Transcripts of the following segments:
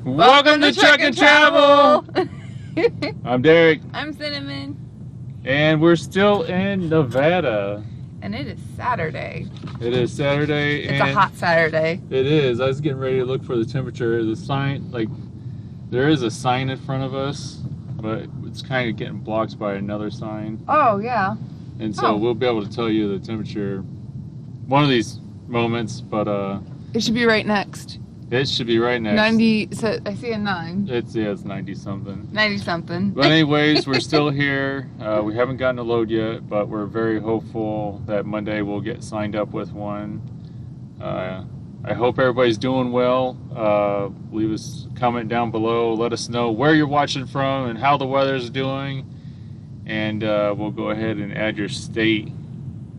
Welcome to Truck and Travel! I'm Derek. I'm Cinnamon. And we're still in Nevada. And it is Saturday. It is Saturday. It's a hot Saturday. It is. I was getting ready to look for the temperature. The sign, there is a sign in front of us, but it's kind of getting blocked by another sign. Oh, yeah. And so we'll be able to tell you the temperature one of these moments, but it should be right next. It should be right next. 90, so I see a 9. It's 90 something. 90 something. But anyways, we're still here. We haven't gotten a load yet, but we're very hopeful that Monday we'll get signed up with one. I hope everybody's doing well. Leave us a comment down below. Let us know where you're watching from and how the weather's doing. And we'll go ahead and add your state,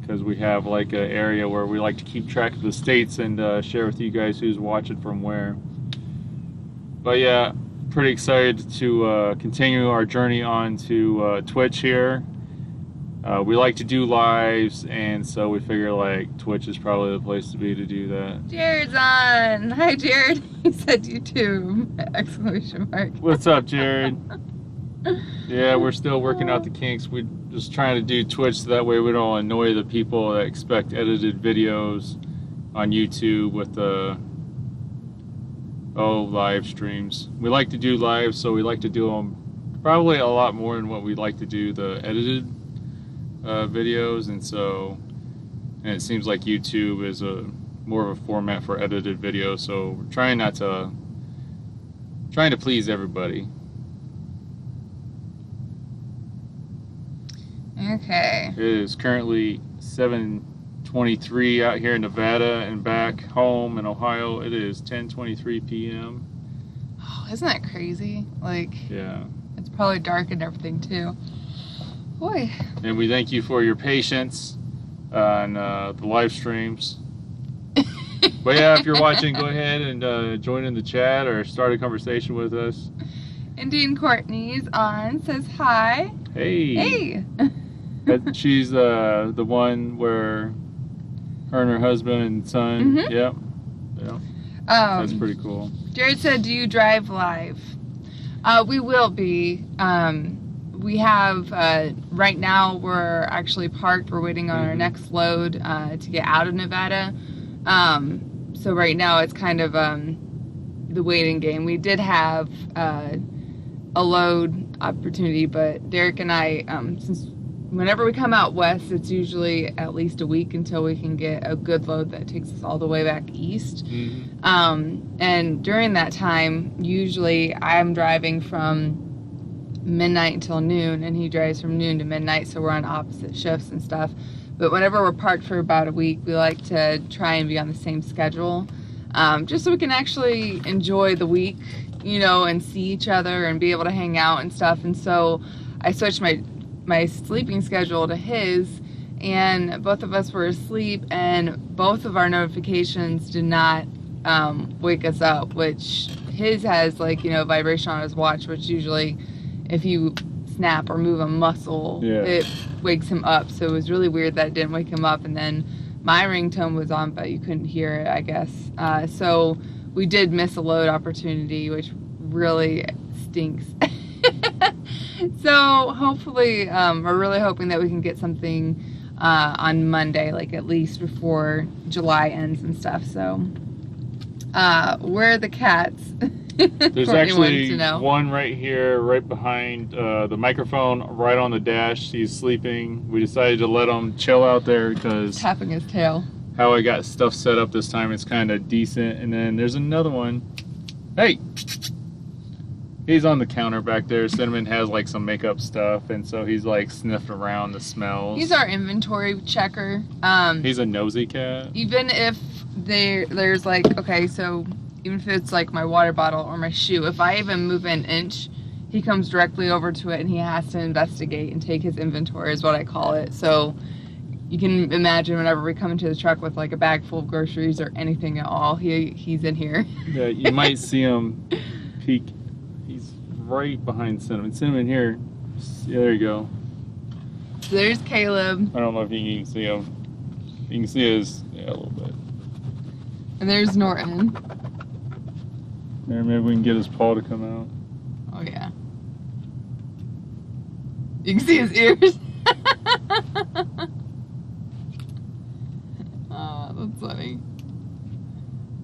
because we have like an area where we like to keep track of the states and share with you guys who's watching from where. But yeah, pretty excited to continue our journey on to Twitch here. We like to do lives, and so we figure like Twitch is probably the place to be to do that. Jared's on. Hi, Jared. He said YouTube! Exclamation mark. What's up, Jared? Yeah, we're still working out the kinks. We're just trying to do Twitch so that way we don't annoy the people that expect edited videos on YouTube with the live streams. We like to do live, so we like to do them probably a lot more than what we like to do the edited videos, and it seems like YouTube is more of a format for edited videos, so we're trying to please everybody. Okay. It is currently 7:23 out here in Nevada, and back home in Ohio it is 10:23 p.m. Oh, isn't that crazy? Like, yeah, it's probably dark and everything too. Boy. And we thank you for your patience on the live streams. But yeah, if you're watching, go ahead and join in the chat or start a conversation with us. Indian Courtney's on, says hi. Hey. Hey. She's the one where her and her husband and son. Mm-hmm. Yep. Yeah. That's pretty cool. Jared said, "Do you drive live?" We will be. We have right now. We're actually parked. We're waiting on our next load to get out of Nevada. So right now it's kind of the waiting game. We did have a load opportunity, but Derek and I, since whenever we come out west, it's usually at least a week until we can get a good load that takes us all the way back east. Mm-hmm. And during that time, usually I'm driving from midnight until noon, and he drives from noon to midnight, so we're on opposite shifts and stuff. But whenever we're parked for about a week, we like to try and be on the same schedule, just so we can actually enjoy the week, you know, and see each other and be able to hang out and stuff. And so I switched my sleeping schedule to his, and both of us were asleep, and both of our notifications did not wake us up, which his has, like, you know, vibration on his watch, which usually if you snap or move a muscle, it wakes him up. So it was really weird that it didn't wake him up. And then my ringtone was on, but you couldn't hear it, I guess. So we did miss a load opportunity, which really stinks. So hopefully, we're really hoping that we can get something on Monday, like at least before July ends and stuff. So where are the cats? There's actually one right here, right behind the microphone, right on the dash. He's sleeping. We decided to let him chill out there because tapping his tail. How I got stuff set up this time, it's kind of decent. And then there's another one. Hey, he's on the counter back there. Cinnamon has like some makeup stuff, and so he's like sniffing around the smells. He's our inventory checker. He's a nosy cat. Even if there's like, okay, so even if it's like my water bottle or my shoe, if I even move an inch, he comes directly over to it and he has to investigate and take his inventory, is what I call it. So you can imagine whenever we come into the truck with like a bag full of groceries or anything at all, he's in here. Yeah, you might see him peek. He's right behind Cinnamon. Cinnamon here. Yeah, there you go. So there's Caleb. I don't know if you can see him. You can see his, a little bit. And there's Norton. Or maybe we can get his paw to come out. Oh yeah. You can see his ears. Oh, that's funny.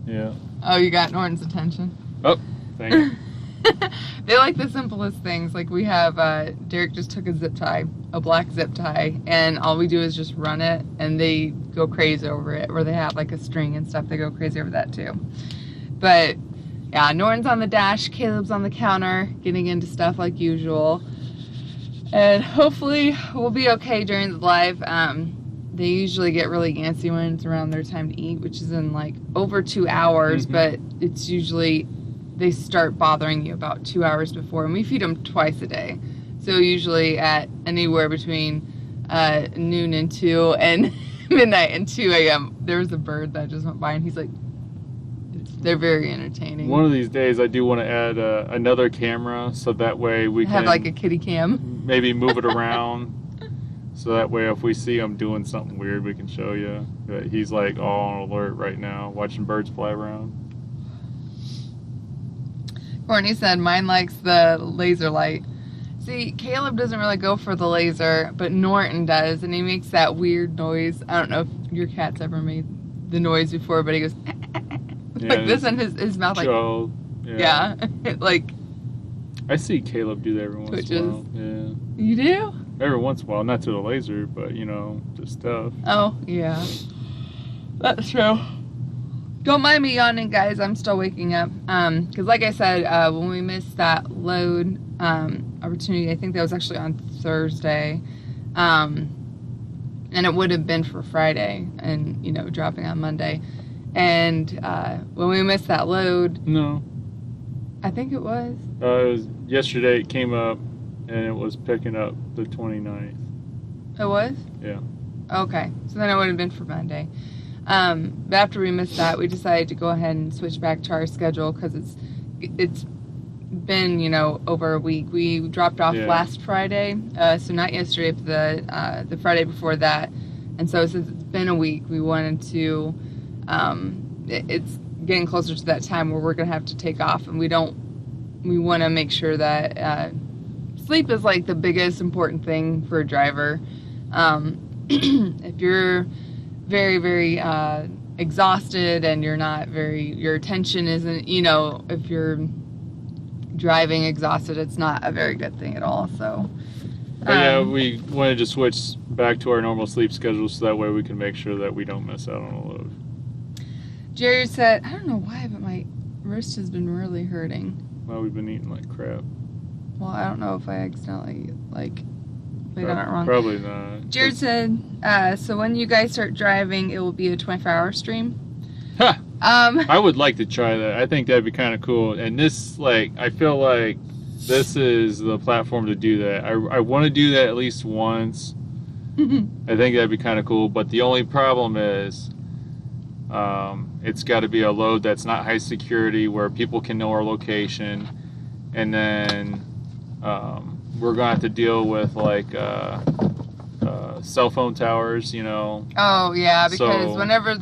Yeah. Oh, you got Norton's attention. Oh, thank you. They like the simplest things. Like we have, Derek just took a zip tie, a black zip tie, and all we do is just run it, and they go crazy over it. Or they have like a string and stuff, they go crazy over that too. But yeah, Norton's on the dash, Caleb's on the counter, getting into stuff like usual. And hopefully we'll be okay during the live. They usually get really antsy when it's around their time to eat, which is in like over 2 hours, but it's usually, they start bothering you about 2 hours before, and we feed them twice a day. So usually at anywhere between noon and 2 and midnight and 2 a.m. There was a bird that just went by, and he's like, they're very entertaining. One of these days I do want to add another camera, so that way we have can like a kitty cam. maybe move it around. So that way if we see him doing something weird, we can show you. But he's like all on alert right now, watching birds fly around. Courtney said, mine likes the laser light. See, Caleb doesn't really go for the laser, but Norton does, and he makes that weird noise. I don't know if your cat's ever made the noise before, but he goes, like this in his mouth, like, yeah. Like, I see Caleb do that every once in a while. Yeah. You do? Every once in a while, not to the laser, but you know, just stuff. Oh, yeah. That's true. Don't mind me yawning, guys. I'm still waking up. Because like I said, when we missed that load opportunity, I think that was actually on Thursday. And it would have been for Friday and, you know, dropping on Monday. And when we missed that load... No. I think it was. It was yesterday it came up, and it was picking up the 29th. It was? Yeah. Okay. So then it would have been for Monday. But after we missed that, we decided to go ahead and switch back to our schedule because it's been, you know, over a week. We dropped off last Friday, so not yesterday, but the Friday before that. And so since it's been a week, we wanted to, it's getting closer to that time where we're going to have to take off, and we want to make sure that sleep is like the biggest important thing for a driver. If you're very, very exhausted and you're not your attention isn't, you know, if you're driving exhausted, it's not a very good thing at all. So yeah, we wanted to switch back to our normal sleep schedule so that way we can make sure that we don't miss out on a load. Jerry said, I don't know why, but my wrist has been really hurting. Well, we've been eating like crap. Well, I don't know if I accidentally laid on it wrong. Probably not. Jared said, so when you guys start driving, it will be a 24-hour stream. Huh. I would like to try that. I think that'd be kind of cool. And this, like, I feel like this is the platform to do that. I want to do that at least once. I think that'd be kind of cool. But the only problem is, it's got to be a load that's not high security where people can know our location. And then we're going to have to deal with, like, cell phone towers, you know. Oh, yeah, because whenever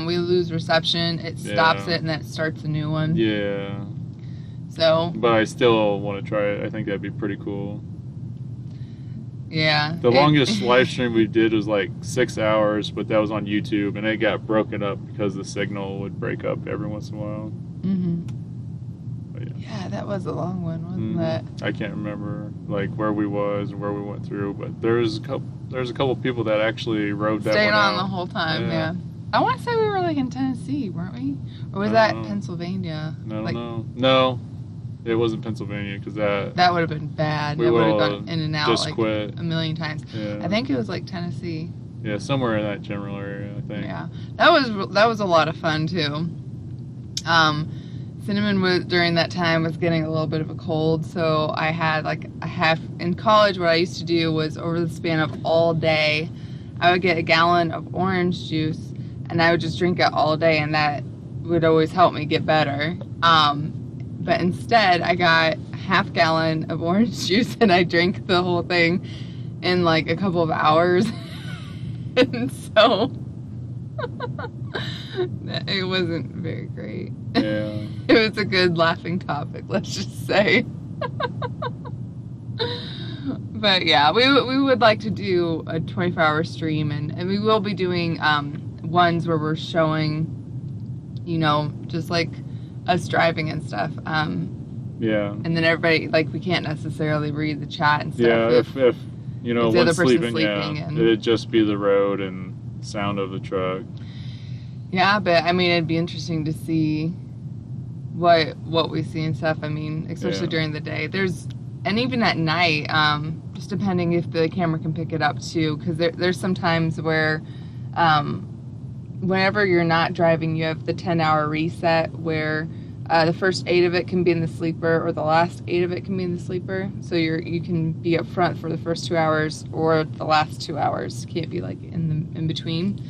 we lose reception, it stops it and then it starts a new one. Yeah. So. But I still want to try it. I think that'd be pretty cool. Yeah. The longest live stream we did was like 6 hours, but that was on YouTube, and it got broken up because the signal would break up every once in a while. Yeah, that was a long one, wasn't it? I can't remember like where we was and where we went through, but there's a couple people that actually rode that Stayed one on out. the whole time, yeah. I want to say we were like in Tennessee, weren't we? Or was that Pennsylvania? I don't know. No, it wasn't Pennsylvania because that would have been bad. We that would would have gone in and out like quit a million times. Yeah. I think it was like Tennessee. Yeah, somewhere in that general area, I think. Yeah, that was a lot of fun too. Cinnamon during that time was getting a little bit of a cold, so I had like in college. What I used to do was over the span of all day, I would get a gallon of orange juice and I would just drink it all day, and that would always help me get better. But instead, I got a half gallon of orange juice and I drank the whole thing in like a couple of hours. And so It wasn't very great. Yeah. It was a good laughing topic, let's just say. But yeah, we would like to do a 24-hour stream, and we will be doing ones where we're showing, just like us driving and stuff. Yeah. And then everybody, like, we can't necessarily read the chat and stuff. Yeah, if the other one's person's sleeping, yeah, and it'd just be the road and sound of the truck. Yeah, but I mean, it'd be interesting to see what we see and stuff. I mean, especially during the day. And even at night, just depending if the camera can pick it up too, because there's some times where, whenever you're not driving, you have the 10-hour reset where the first 8 of it can be in the sleeper, or the last 8 of it can be in the sleeper. So you can be up front for the first 2 hours, or the last 2 hours. Can't be like in between.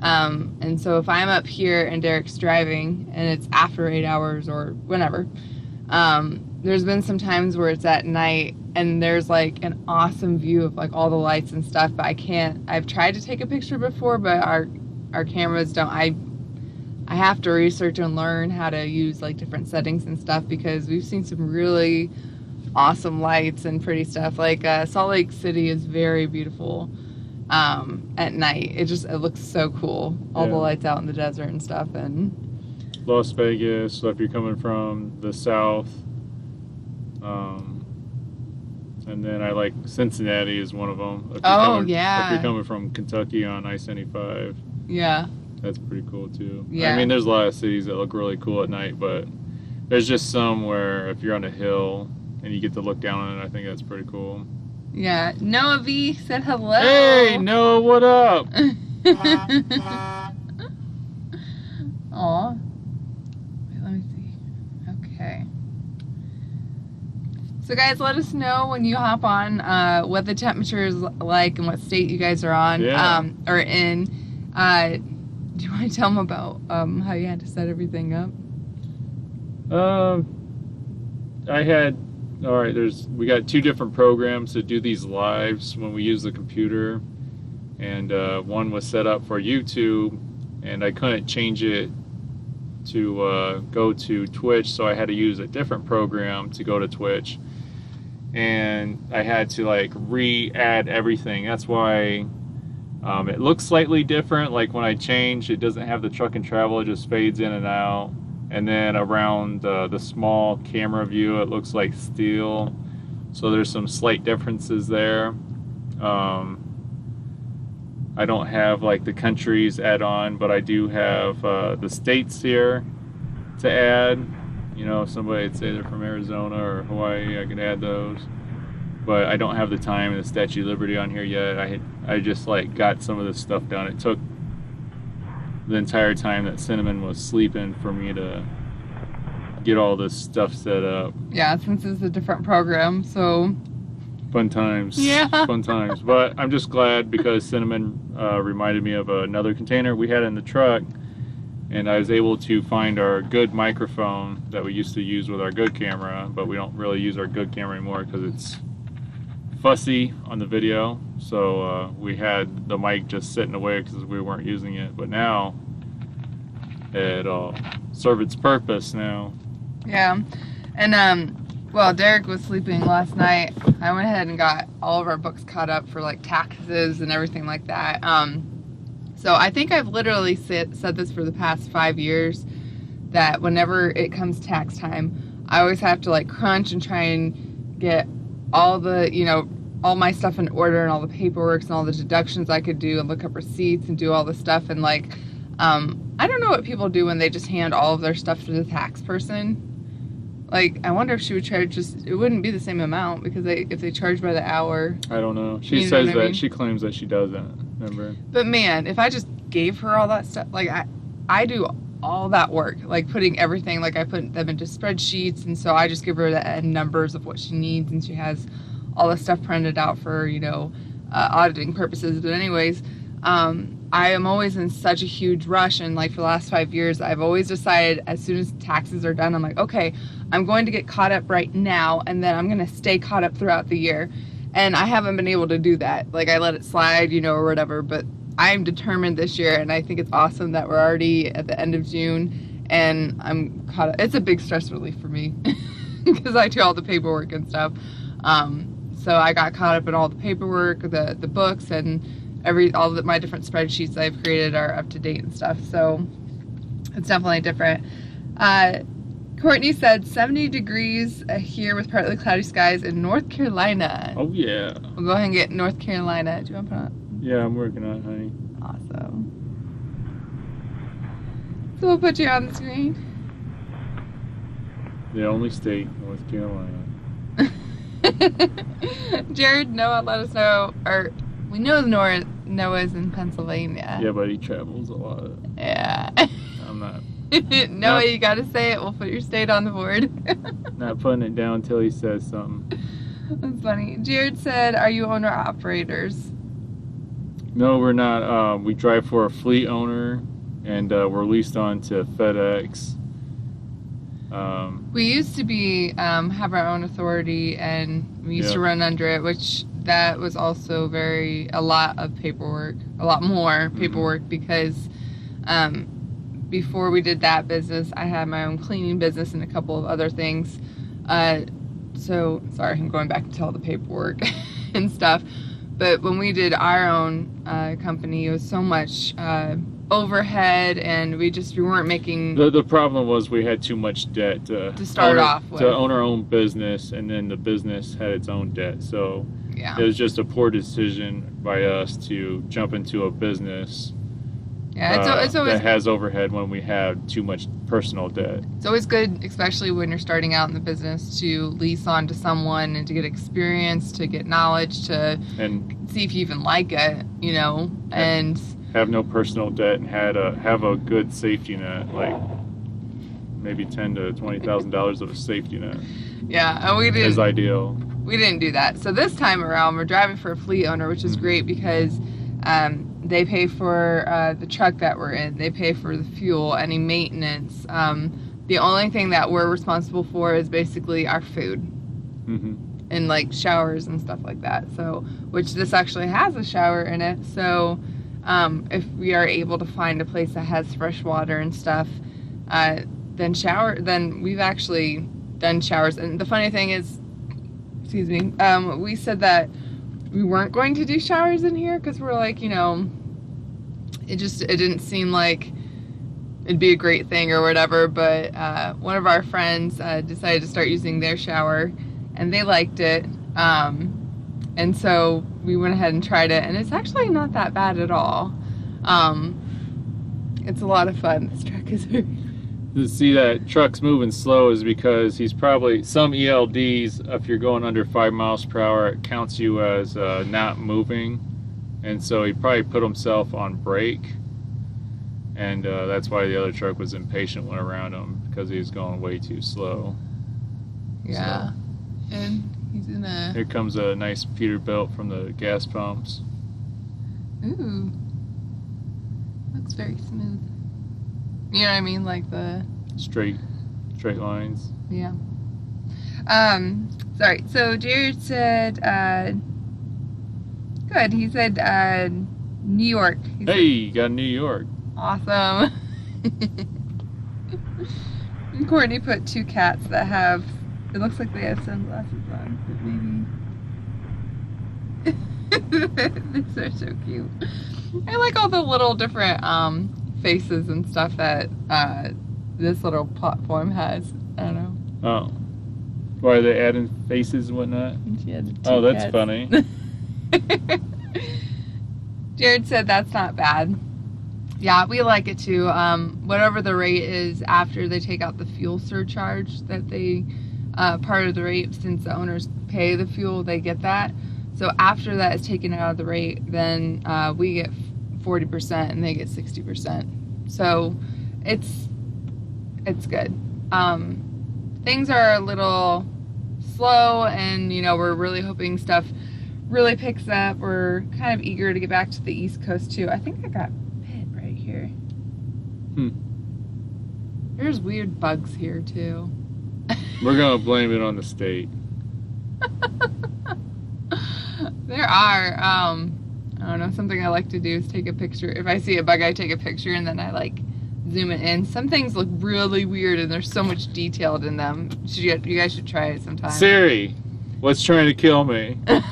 And so if I'm up here and Derek's driving, and it's after 8 hours or whenever, there's been some times where it's at night and there's like an awesome view of like all the lights and stuff, but I've tried to take a picture before, but our cameras don't. I have to research and learn how to use like different settings and stuff, because we've seen some really awesome lights and pretty stuff. Like Salt Lake City is very beautiful at night. It looks so cool. All the lights out in the desert and stuff. And Las Vegas, so if you're coming from the south, and then I like Cincinnati is one of them. If you're coming from Kentucky on I-75. Yeah. That's pretty cool too. Yeah. I mean, there's a lot of cities that look really cool at night, but there's just some where if you're on a hill and you get to look down on it, I think that's pretty cool. Yeah. Noah V said hello. Hey, Noah, what up? Aw. Wait, let me see. Okay. So guys, let us know when you hop on what the temperature is like and what state you guys are on or in. Do you want to tell them about how you had to set everything up? We got 2 different programs to do these lives when we use the computer, and one was set up for YouTube, and I couldn't change it to go to Twitch, so I had to use a different program to go to Twitch, and I had to like re-add everything. That's why it looks slightly different. Like when I change, it doesn't have the truck and travel, it just fades in and out. And then around the small camera view, it looks like steel. So there's some slight differences there. I don't have like the countries add-on, but I do have the states here to add. If somebody'd say they're from Arizona or Hawaii, I could add those. But I don't have the time and the Statue of Liberty on here yet. I just like got some of this stuff done. It took the entire time that Cinnamon was sleeping for me to get all this stuff set up. Yeah, since it's a different program, so fun times. Yeah. Fun times. But I'm just glad because Cinnamon reminded me of another container we had in the truck, and I was able to find our good microphone that we used to use with our good camera, but we don't really use our good camera anymore because it's fussy on the video. So we had the mic just sitting away because we weren't using it, but now it'll serve its purpose now. Yeah. And well, Derek was sleeping last night. I went ahead and got all of our books caught up for like taxes and everything like that. So I think I've literally said this for the past 5 years, that whenever it comes tax time, I always have to like crunch and try and get all the, all my stuff in order and all the paperwork and all the deductions I could do and look up receipts and do all the stuff. And like, I don't know what people do when they just hand all of their stuff to the tax person. Like, I wonder if she would charge it wouldn't be the same amount because if they charge by the hour. I don't know. She says that she claims that she doesn't. Remember? But man, if I just gave her all that stuff, like I do all that work, like putting everything, like I put them into spreadsheets, and so I just give her the numbers of what she needs, and she has all the stuff printed out for, auditing purposes. But anyways, I am always in such a huge rush, and like for the last 5 years, I've always decided as soon as taxes are done, I'm like, okay, I'm going to get caught up right now, and then I'm going to stay caught up throughout the year. And I haven't been able to do that. Like, I let it slide, or whatever, but I'm determined this year, and I think it's awesome that we're already at the end of June, and I'm caught up. It's a big stress relief for me because I do all the paperwork and stuff. So I got caught up in all the paperwork, the books, and my different spreadsheets I've created are up to date and stuff. So it's definitely different. Courtney said 70 degrees here with partly cloudy skies in North Carolina. Oh yeah. We'll go ahead and get North Carolina. Do you want to put on? Yeah, I'm working on it, honey. Awesome. So we'll put you on the screen. The only state, North Carolina. Jared, Noah, let us know. Or we know Noah's in Pennsylvania. Yeah, but he travels a lot. Yeah. I'm not. Noah, you gotta say it. We'll put your state on the board. Not putting it down until he says something. That's funny. Jared said, "Are you owner-operators?" No, we're not. We drive for a fleet owner, and we're leased on to FedEx. We used to have our own authority, and we used to run under it, which that was also a lot of paperwork, a lot more paperwork, because before we did that business, I had my own cleaning business and a couple of other things. So, sorry, I'm going back to all the paperwork and stuff. But when we did our own company, it was so much overhead, and we weren't making... The problem was we had too much debt to start off with. To own our own business, and then the business had its own debt. So yeah. It was just a poor decision by us to jump into a business it's always, that has overhead when we have too much personal debt. It's always good, especially when you're starting out in the business, to lease on to someone and to get experience, to get knowledge, and see if you even like it, and have no personal debt and have a good safety net, like maybe $10,000 to $20,000 of a safety net. Yeah, and we didn't. Is ideal. We didn't do that. So this time around, we're driving for a fleet owner, which is great because they pay for the truck that we're in. They pay for the fuel, any maintenance. The only thing that we're responsible for is basically our food. And like showers and stuff like that. So, which this actually has a shower in it. So, if we are able to find a place that has fresh water and stuff, then we've actually done showers. And the funny thing is, excuse me, we said that we weren't going to do showers in here because we're like, it didn't seem like it'd be a great thing or whatever. But one of our friends decided to start using their shower, and they liked it. And so we went ahead and tried it, and it's actually not that bad at all. It's a lot of fun. This truck is very... To see that truck's moving slow is because he's probably, some ELDs, if you're going under 5 miles per hour, it counts you as not moving. And so he probably put himself on brake. And that's why the other truck was impatient when around him, because he was going way too slow. Yeah. So, and he's in a... Here comes a nice Peterbilt from the gas pumps. Ooh. Looks very smooth. You know what I mean? Like the... Straight lines. Yeah. Sorry. So Jared said, good. He said, New York. Hey, you got New York. Awesome. And Courtney put 2 cats that have, it looks like they have sunglasses on, but maybe. These are so cute. I like all the little different faces and stuff that this little platform has. I don't know. Oh. Why are they adding faces and whatnot? Oh, that's cats. Funny. Jared said that's not bad. Yeah, we like it too. Whatever the rate is after they take out the fuel surcharge that they, part of the rate, since the owners pay the fuel, they get that. So after that is taken out of the rate, then we get 40% and they get 60%. So it's good. Things are a little slow, and we're really hoping stuff really picks up. We're kind of eager to get back to the East Coast too. I think I got bit right here. There's weird bugs here too. We're gonna blame it on the state. There are. I don't don't know, something I like to do is take a picture. If I see a bug, I take a picture and then I like zoom it in. Some things look really weird and there's so much detailed in them. You guys should try it sometime. Siri, what's trying to kill me? It's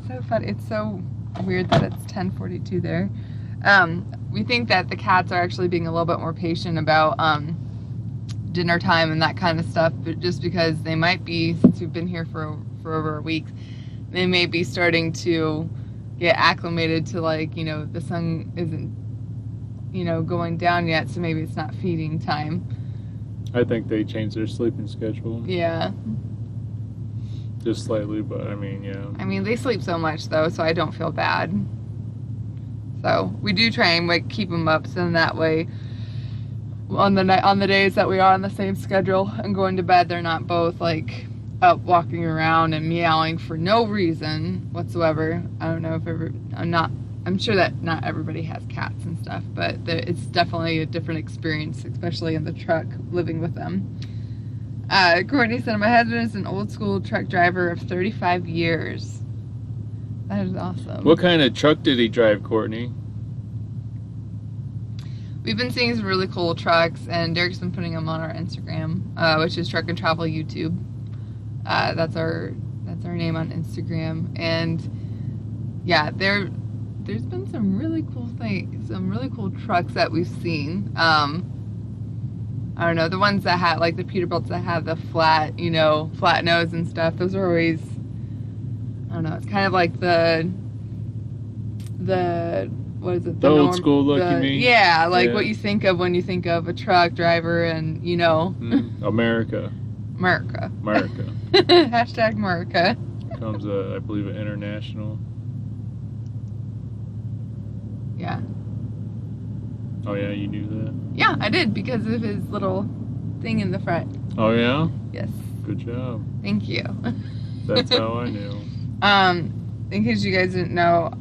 so funny. It's so weird that it's 10:42 there. We think that the cats are actually being a little bit more patient about dinner time and that kind of stuff, but just because they might be, since we've been here for over a week, they may be starting to get acclimated to, like, you know, the sun isn't, you know, going down yet, so maybe it's not feeding time. I think they changed their sleeping schedule. Yeah. Just slightly, but I mean, yeah. I mean, they sleep so much though, so I don't feel bad. So we do try and like keep them up, so in that way, on the days that we are on the same schedule and going to bed, they're not both like up walking around and meowing for no reason whatsoever. I don't know if I'm sure that not everybody has cats and stuff, but it's definitely a different experience, especially in the truck living with them. Courtney said, my husband is an old school truck driver of 35 years. That is awesome. What kind of truck did he drive, Courtney? We've been seeing some really cool trucks, and Derek's been putting them on our Instagram, which is Truck and Travel YouTube. That's our name on Instagram, and yeah, there's been some really cool things, some really cool trucks that we've seen. I don't know, the ones that have like the Peterbilts that have the flat nose and stuff. Those are always, I don't know, it's kind of like the what is it? The old school look, you mean? Yeah, like what you think of when you think of a truck driver, and you know. America. Hashtag America. Comes, I believe, an international. Yeah. Oh yeah, you knew that? Yeah, I did, because of his little thing in the front. Oh yeah? Yes. Good job. Thank you. That's how I knew. In case you guys didn't know,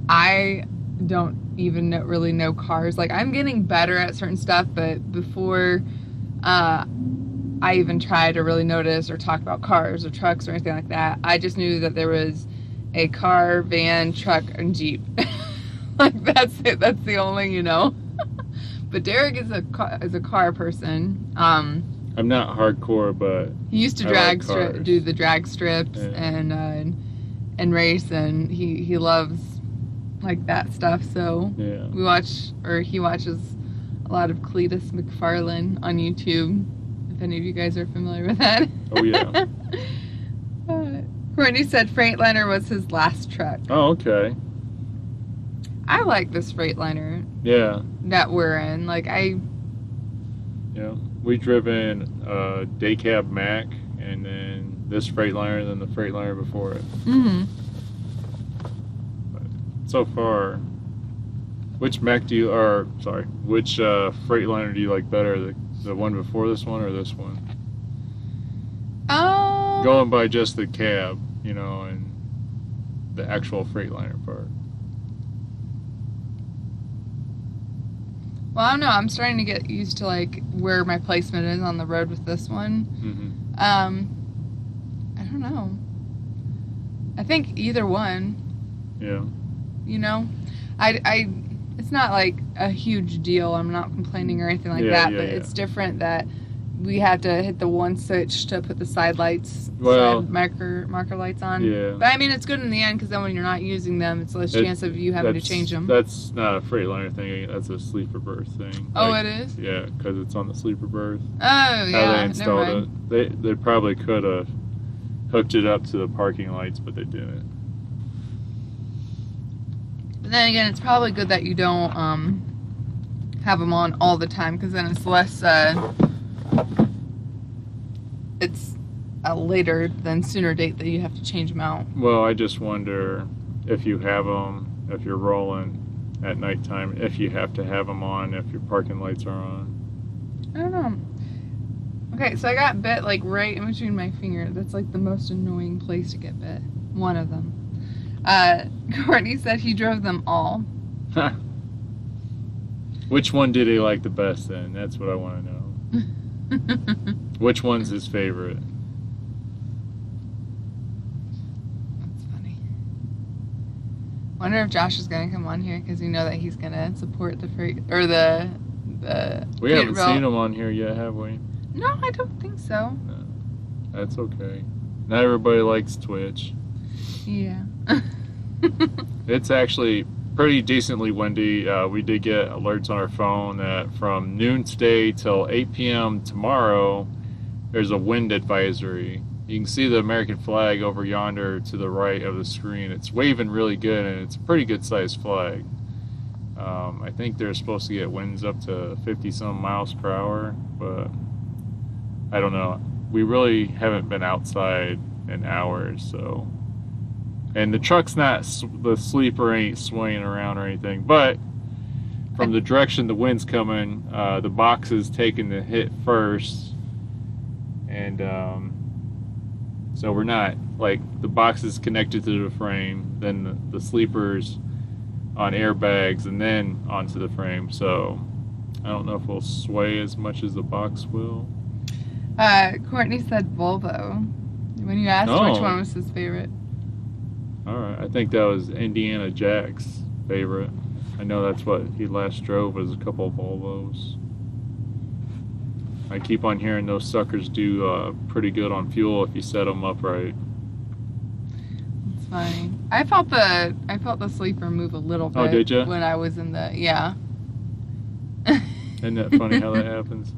I don't even really know cars. Like, I'm getting better at certain stuff, but before I even try to really notice or talk about cars or trucks or anything like that, I just knew that there was a car, van, truck, and Jeep. Like, that's it. That's the only, you know. But Derek is a car person. I'm not hardcore, but he used to do the drag strips and race, and he loves like that stuff. So yeah, he watches a lot of Cletus McFarlane on YouTube. If any of you guys are familiar with that. Oh yeah. Courtney said Freightliner was his last truck. Oh, okay. I like this Freightliner. Yeah. That we're in. Like, yeah, we driven a day cab Mac, and then this Freightliner, and then the Freightliner before it. Mm-hmm. But so far, which Freightliner do you like better? The one before this one or this one? Going by just the cab, you know, and the actual Freightliner part. Well, I don't know. I'm starting to get used to like where my placement is on the road with this one. Mm-hmm. I don't know. I think either one. Yeah. You know, it's not like a huge deal. I'm not complaining or anything like that. But it's different that we have to hit the one switch to put the side lights, side marker lights on. Yeah. But I mean, it's good in the end, because then when you're not using them, it's less chance of you having to change them. That's not a Freightliner thing. That's a sleeper berth thing. Oh, it is? Yeah, because it's on the sleeper berth. Oh, yeah. How they installed it. They probably could have hooked it up to the parking lights, but they didn't. But then again, it's probably good that you don't have them on all the time, because then it's less. It's a later than sooner date that you have to change them out. Well, I just wonder if you have them, if you're rolling at nighttime, if you have to have them on, if your parking lights are on. I don't know. Okay, so I got bit like right in between my finger. That's like the most annoying place to get bit. One of them. Courtney said he drove them all. Which one did he like the best then? That's what I want to know. Which one's his favorite? That's funny. Wonder if Josh is gonna come on here because you know that he's gonna support the freight or the. We haven't seen him on here yet, have we? No, I don't think so. No, that's okay. Not everybody likes Twitch. Yeah. It's actually pretty decently windy. We did get alerts on our phone that from noon today till 8 p.m. tomorrow, there's a wind advisory. You can see the American flag over yonder to the right of the screen. It's waving really good, and it's a pretty good sized flag. I think they're supposed to get winds up to 50-some miles per hour, but I don't know. We really haven't been outside in hours, so. And the truck's not, the sleeper ain't swaying around or anything, but from the direction the wind's coming, the box is taking the hit first, and so we're not, like, the box is connected to the frame, then the sleeper's on airbags, and then onto the frame, so I don't know if we'll sway as much as the box will. Courtney said Volvo when you asked which one was his favorite. Alright, I think that was Indiana Jack's favorite. I know that's what he last drove, was a couple of Volvos. I keep on hearing those suckers do pretty good on fuel if you set them up right. It's funny. I felt the sleeper move a little bit. Oh, did you? When I was in the Isn't that funny how that happens?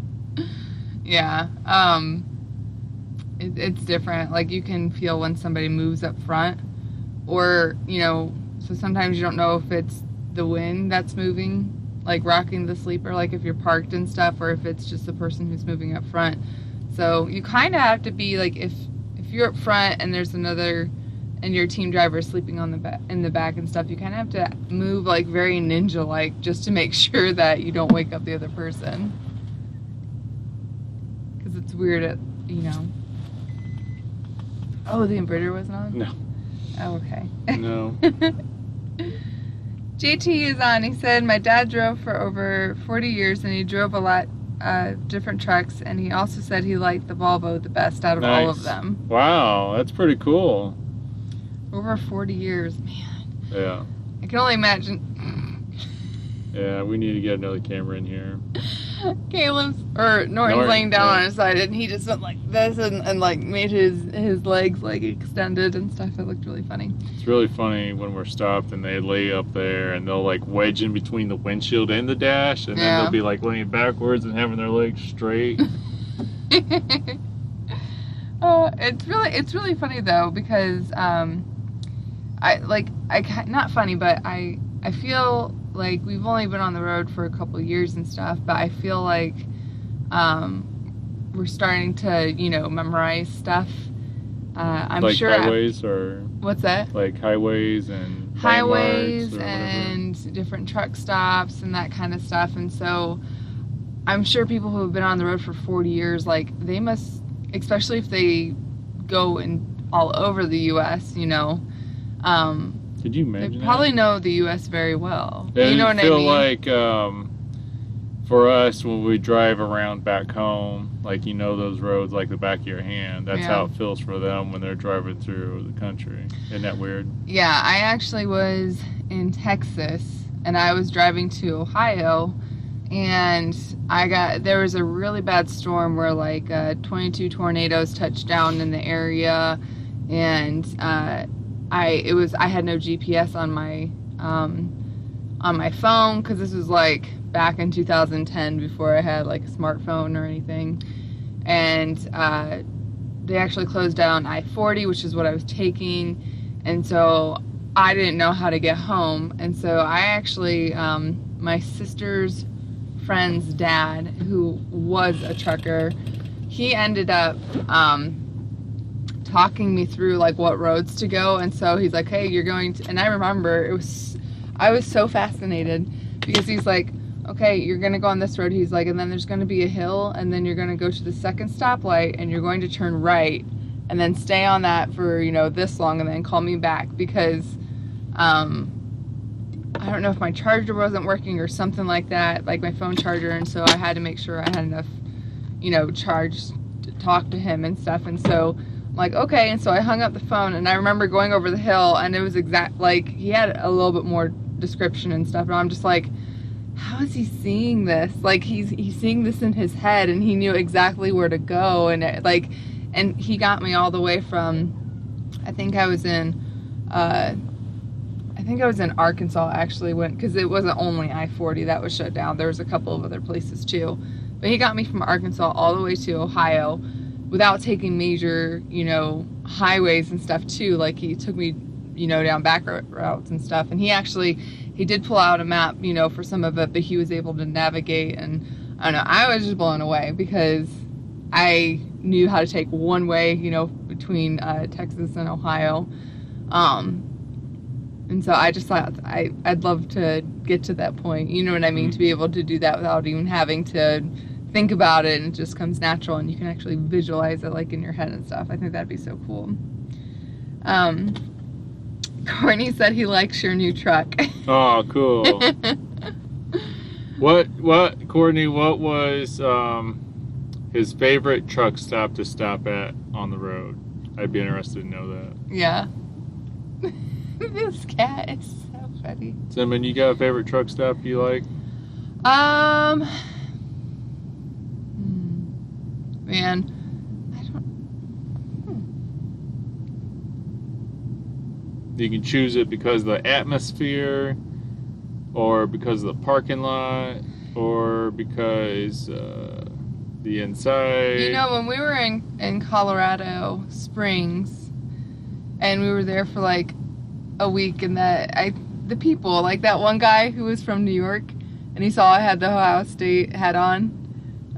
Yeah. It's different. Like you can feel when somebody moves up front, or so sometimes you don't know if it's the wind that's moving, like rocking the sleeper, like if you're parked and stuff, or if it's just the person who's moving up front. So you kind of have to be like, if you're up front and there's another, and your team driver is sleeping on in the back and stuff, you kind of have to move like very ninja-like just to make sure that you don't wake up the other person. Because it's weird Oh, the inverter wasn't on? No. Oh, okay. No. JT is on. He said, my dad drove for over 40 years and he drove a lot different trucks, and he also said he liked the Volvo the best out of all of them. Wow, that's pretty cool. Over 40 years, man. Yeah. I can only imagine. Yeah, we need to get another camera in here. Norton's laying down on his side, and he just went like this and like made his legs like extended and stuff. It looked really funny. It's really funny when we're stopped and they lay up there and they'll like wedge in between the windshield and the dash, and then they'll be like laying backwards and having their legs straight. Oh, it's really funny though, because not funny, but I feel like we've only been on the road for a couple of years and stuff, but I feel like we're starting to, memorize stuff. I'm like sure highways or what's that? Like highways and highways and different truck stops and that kind of stuff. And so I'm sure people who have been on the road for 40 years, like they must, especially if they go in all over the U.S., could you imagine? They probably know the U.S. very well. Yeah, you know what I mean? Like for us, when we drive around back home, like those roads like the back of your hand. That's how it feels for them when they're driving through the country. Isn't that weird? Yeah, I actually was in Texas, and I was driving to Ohio, and there was a really bad storm where like 22 tornadoes touched down in the area, and I had no GPS on my phone, because this was like back in 2010, before I had like a smartphone or anything, and they actually closed down I-40, which is what I was taking, and so I didn't know how to get home, and so I actually my sister's friend's dad, who was a trucker, he ended up talking me through like what roads to go, and so he's like, hey, you're going to, and I remember I was so fascinated, because he's like, okay, you're gonna go on this road, he's like, and then there's gonna be a hill, and then you're gonna go to the second stoplight, and you're going to turn right, and then stay on that for this long, and then call me back, because I don't know if my charger wasn't working or something like that, like my phone charger, and so I had to make sure I had enough charge talk to him and stuff. And so I'm like, okay. And so I hung up the phone, and I remember going over the hill, and it was like he had a little bit more description and stuff, and I'm just like, how is he seeing this? Like he's seeing this in his head, and he knew exactly where to go, and and he got me all the way from, I think I was in Arkansas actually, because it wasn't only I-40 that was shut down. There was a couple of other places too, but he got me from Arkansas all the way to Ohio without taking major, highways and stuff too. Like he took me, down back routes and stuff, and he did pull out a map, for some of it, but he was able to navigate, and I don't know, I was just blown away because I knew how to take one way, between Texas and Ohio. And so I just thought I'd love to get to that point, you know what I mean, to be able to do that without even having to think about it, and it just comes natural, and you can actually visualize it like in your head and stuff. I think that'd be so cool. Courtney said he likes your new truck. Oh, cool. Courtney, what was his favorite truck stop to stop at on the road? I'd be interested to know that. Yeah. This cat is so funny. Simon, you got a favorite truck stop you like? Man, You can choose it because of the atmosphere, or because of the parking lot, or because the inside. When we were in Colorado Springs, and we were there for like a week, and the people, like that one guy who was from New York, and he saw I had the Ohio State hat on,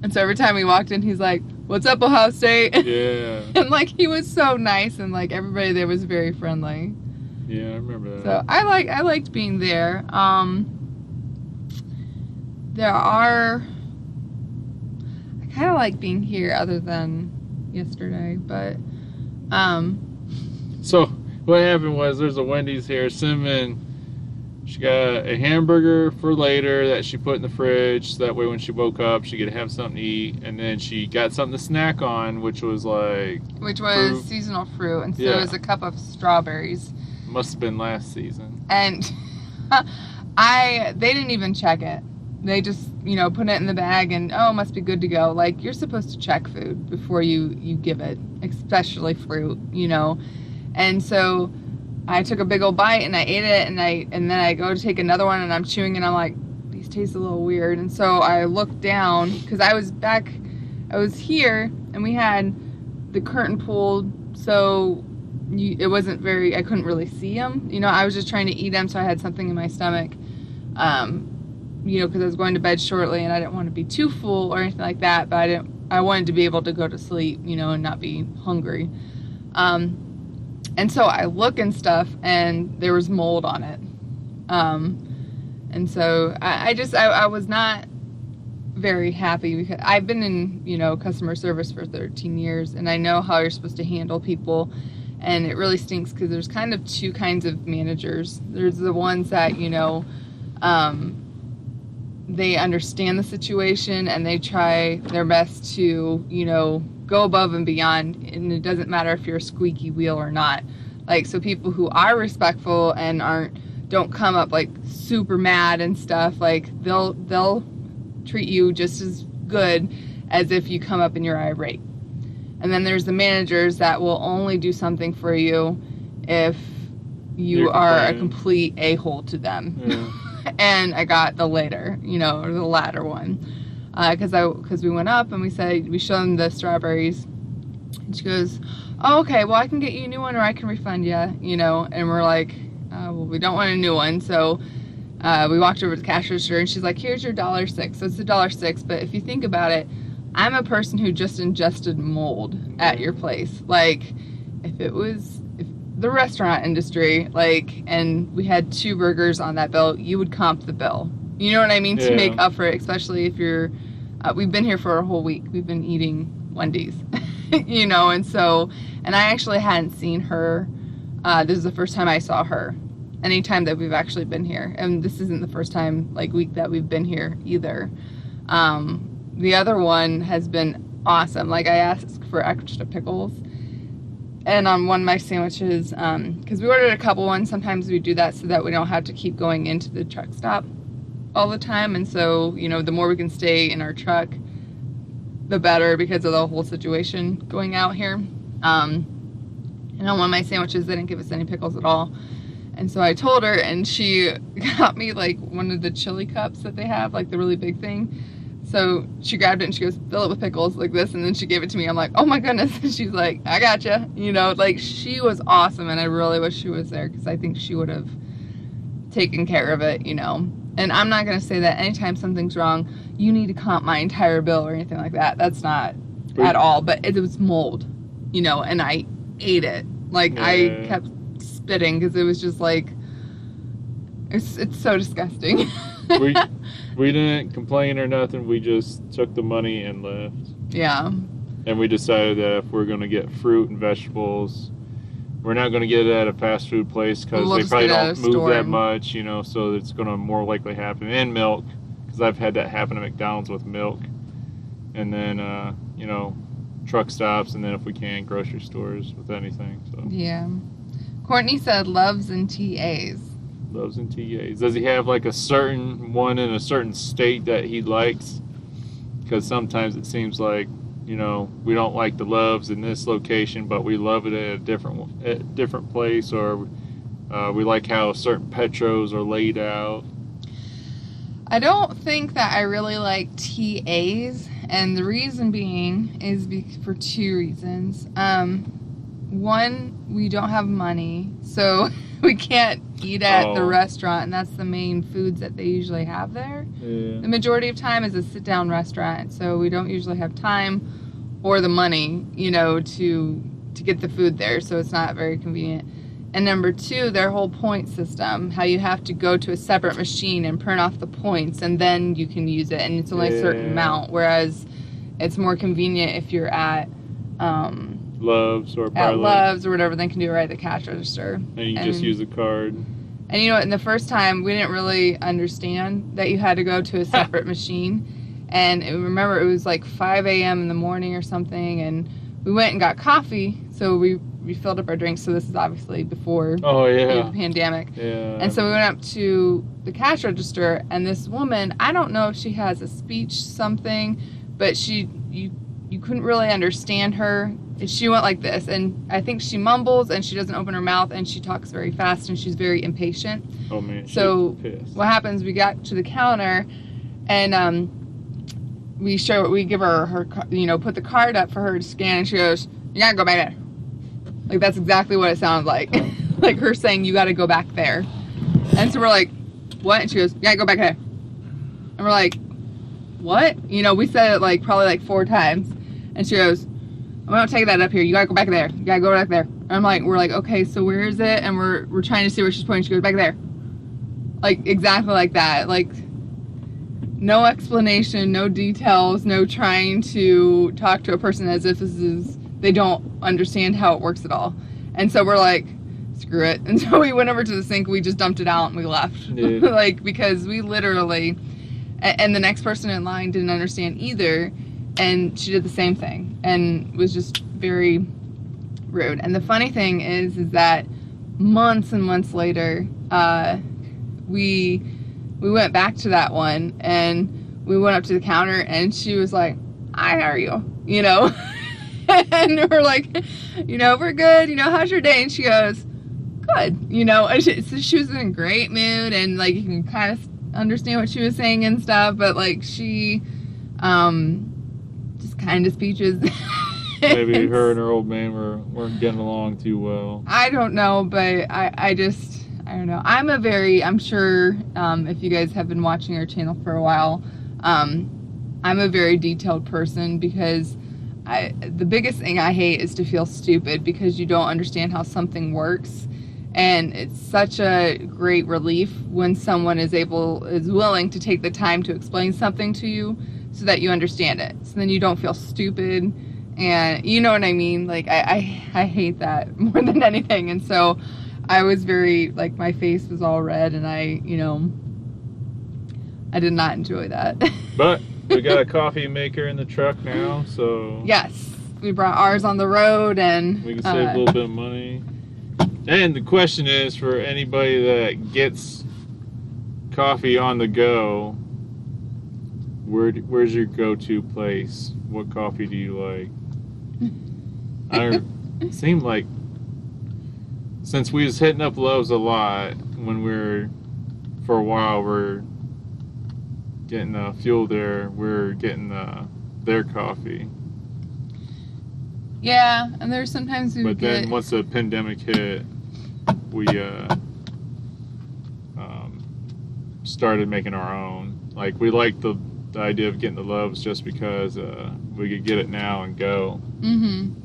and so every time we walked in, he's like, "What's up, Ohio State?" Yeah. And like he was so nice, and like everybody there was very friendly. Yeah, I remember that. So I liked being there. I kind of like being here other than yesterday, but So what happened was there's a Wendy's here. Cinnamon, she got a hamburger for later that she put in the fridge, so that way when she woke up she could have something to eat, and then she got something to snack on, which was fruit. Seasonal fruit, and so Yeah. it was a cup of strawberries. Must have been last season. And they didn't even check it. They just, put it in the bag, and it must be good to go. Like, you're supposed to check food before you give it, especially fruit, And so I took a big old bite, and I ate it, and then I go to take another one, and I'm chewing, and I'm like, these taste a little weird. And so I looked down, because I was here, and we had the curtain pulled, so it wasn't I couldn't really see them. I was just trying to eat them, so I had something in my stomach, because I was going to bed shortly, and I didn't want to be too full or anything like that, but I wanted to be able to go to sleep, and not be hungry. And so I look and stuff, and there was mold on it. And so I was not very happy, because I've been in, customer service for 13 years, and I know how you're supposed to handle people. And it really stinks, because there's kind of two kinds of managers. There's the ones that, they understand the situation, and they try their best to, go above and beyond, and it doesn't matter if you're a squeaky wheel or not. Like, so people who are respectful and don't come up like super mad and stuff, like they'll treat you just as good as if you come up and you're irate. And then there's the managers that will only do something for you if you are a complete a-hole to them. Yeah. And I got the latter, or the latter one. Because we went up and we showed them the strawberries. And she goes, "Oh, okay, well, I can get you a new one, or I can refund you, And we're like, well, we don't want a new one. So we walked over to the cash register, and she's like, "Here's your $1.06. So it's $1.06. But if you think about it, I'm a person who just ingested mold at your place. Like, if the restaurant industry, and we had 2 burgers on that bill, you would comp the bill. You know what I mean? Yeah. To make up for it, especially if you're, we've been here for a whole week. We've been eating Wendy's, and I actually hadn't seen her. This is the first time I saw her anytime that we've actually been here. And this isn't the first time, week that we've been here either. The other one has been awesome. Like, I asked for extra pickles. And on one of my sandwiches, because we ordered a couple ones, sometimes we do that so that we don't have to keep going into the truck stop all the time. And so, you know, the more we can stay in our truck, the better, because of the whole situation going out here. And on one of my sandwiches, they didn't give us any pickles at all. And so I told her, and she got me like one of the chili cups that they have, like the really big thing. So she grabbed it and she goes, fill it with pickles like this, and then she gave it to me. I'm like, oh my goodness. And she's like, I gotcha. You know, like, she was awesome, and I really wish she was there, because I think she would have taken care of it, you know. And I'm not going to say that anytime something's wrong, you need to comp my entire bill or anything like that. That's not at all. But it was mold, you know, and I ate it. Like, yeah. I kept spitting, because it was just like, it's so disgusting. We didn't complain or nothing. We just took the money and left. Yeah. And we decided that if we're going to get fruit and vegetables, we're not going to get it at a fast food place, because they probably don't move that much, you know, so it's going to more likely happen. And milk, because I've had that happen at McDonald's with milk. And then, you know, truck stops, and then if we can, grocery stores with anything. So. Yeah. Courtney said loves and TAs. Loves and TAs. Does he have like a certain one in a certain state that he likes? Because sometimes it seems like, you know, we don't like the Loves in this location, but we love it at a different place, or we like how certain Petros are laid out. I don't think that I really like TAs, and the reason being is for two reasons. One, we don't have money, so we can't eat at the restaurant, and that's the main foods that they usually have there. Yeah. The majority of time is a sit-down restaurant, so we don't usually have time or the money, you know, to get the food there, so it's not very convenient. And number two, their whole point system, how you have to go to a separate machine and print off the points, and then you can use it, and it's only a certain amount, whereas it's more convenient if you're at Loves or Loves or whatever, they can do it right at the cash register. And you just use a card. And you know what, in the first time, we didn't really understand that you had to go to a separate machine. And remember, it was like 5 a.m. in the morning or something, and we went and got coffee, so we filled up our drinks. So this is obviously before the pandemic. Yeah. And so we went up to the cash register, and this woman, I don't know if she has a speech something, but you couldn't really understand her. She went like this, and I think she mumbles, and she doesn't open her mouth, and she talks very fast, and she's very impatient. Oh man! So what happens? We got to the counter, and we give her, you know, put the card up for her to scan, and she goes, "You gotta go back there." Like, that's exactly what it sounds like, like her saying, "You gotta go back there." And so we're like, "What?" And she goes, "You gotta go back there." And we're like, "What?" You know, we said it like probably like 4 times, and she goes, "I'm gonna take that up here. You gotta go back there. You gotta go back there." And we're like, okay, so where is it? And we're trying to see where she's pointing. She goes, "Back there." Like, exactly like that. Like, no explanation, no details, no trying to talk to a person as if they don't understand how it works at all. And so we're like, screw it. And so we went over to the sink, we just dumped it out, and we left. Yeah. Like, because we literally, and the next person in line didn't understand either. And she did the same thing and was just very rude. And the funny thing is that months and months later, we went back to that one, and we went up to the counter, and she was like, "Hi, how are you?" You know? And we're like, you know, "We're good. You know, how's your day?" And she goes, "Good." You know, and she was in a great mood, and like, you can kind of understand what she was saying and stuff, but like, she, just kind of speeches. Maybe her and her old man weren't getting along too well. I don't know, but I don't know. I'm sure if you guys have been watching our channel for a while, I'm a very detailed person, because the biggest thing I hate is to feel stupid because you don't understand how something works. And it's such a great relief when someone is willing to take the time to explain something to you so that you understand it. So then you don't feel stupid, and you know what I mean? Like, I hate that more than anything. And so I was very, like, my face was all red, and I did not enjoy that. But We got a coffee maker in the truck now, so Yes, we brought ours on the road, and we can save a little bit of money. And the question is, for anybody that gets coffee on the go, where's your go-to place? What coffee do you like? It seemed like since we was hitting up Lowe's a lot when for a while we're getting fuel there, we're getting their coffee. Yeah, and there's sometimes we But then once the pandemic hit, we started making our own. Like, we liked the idea of getting the Loaves just because we could get it now and go. Mm-hmm.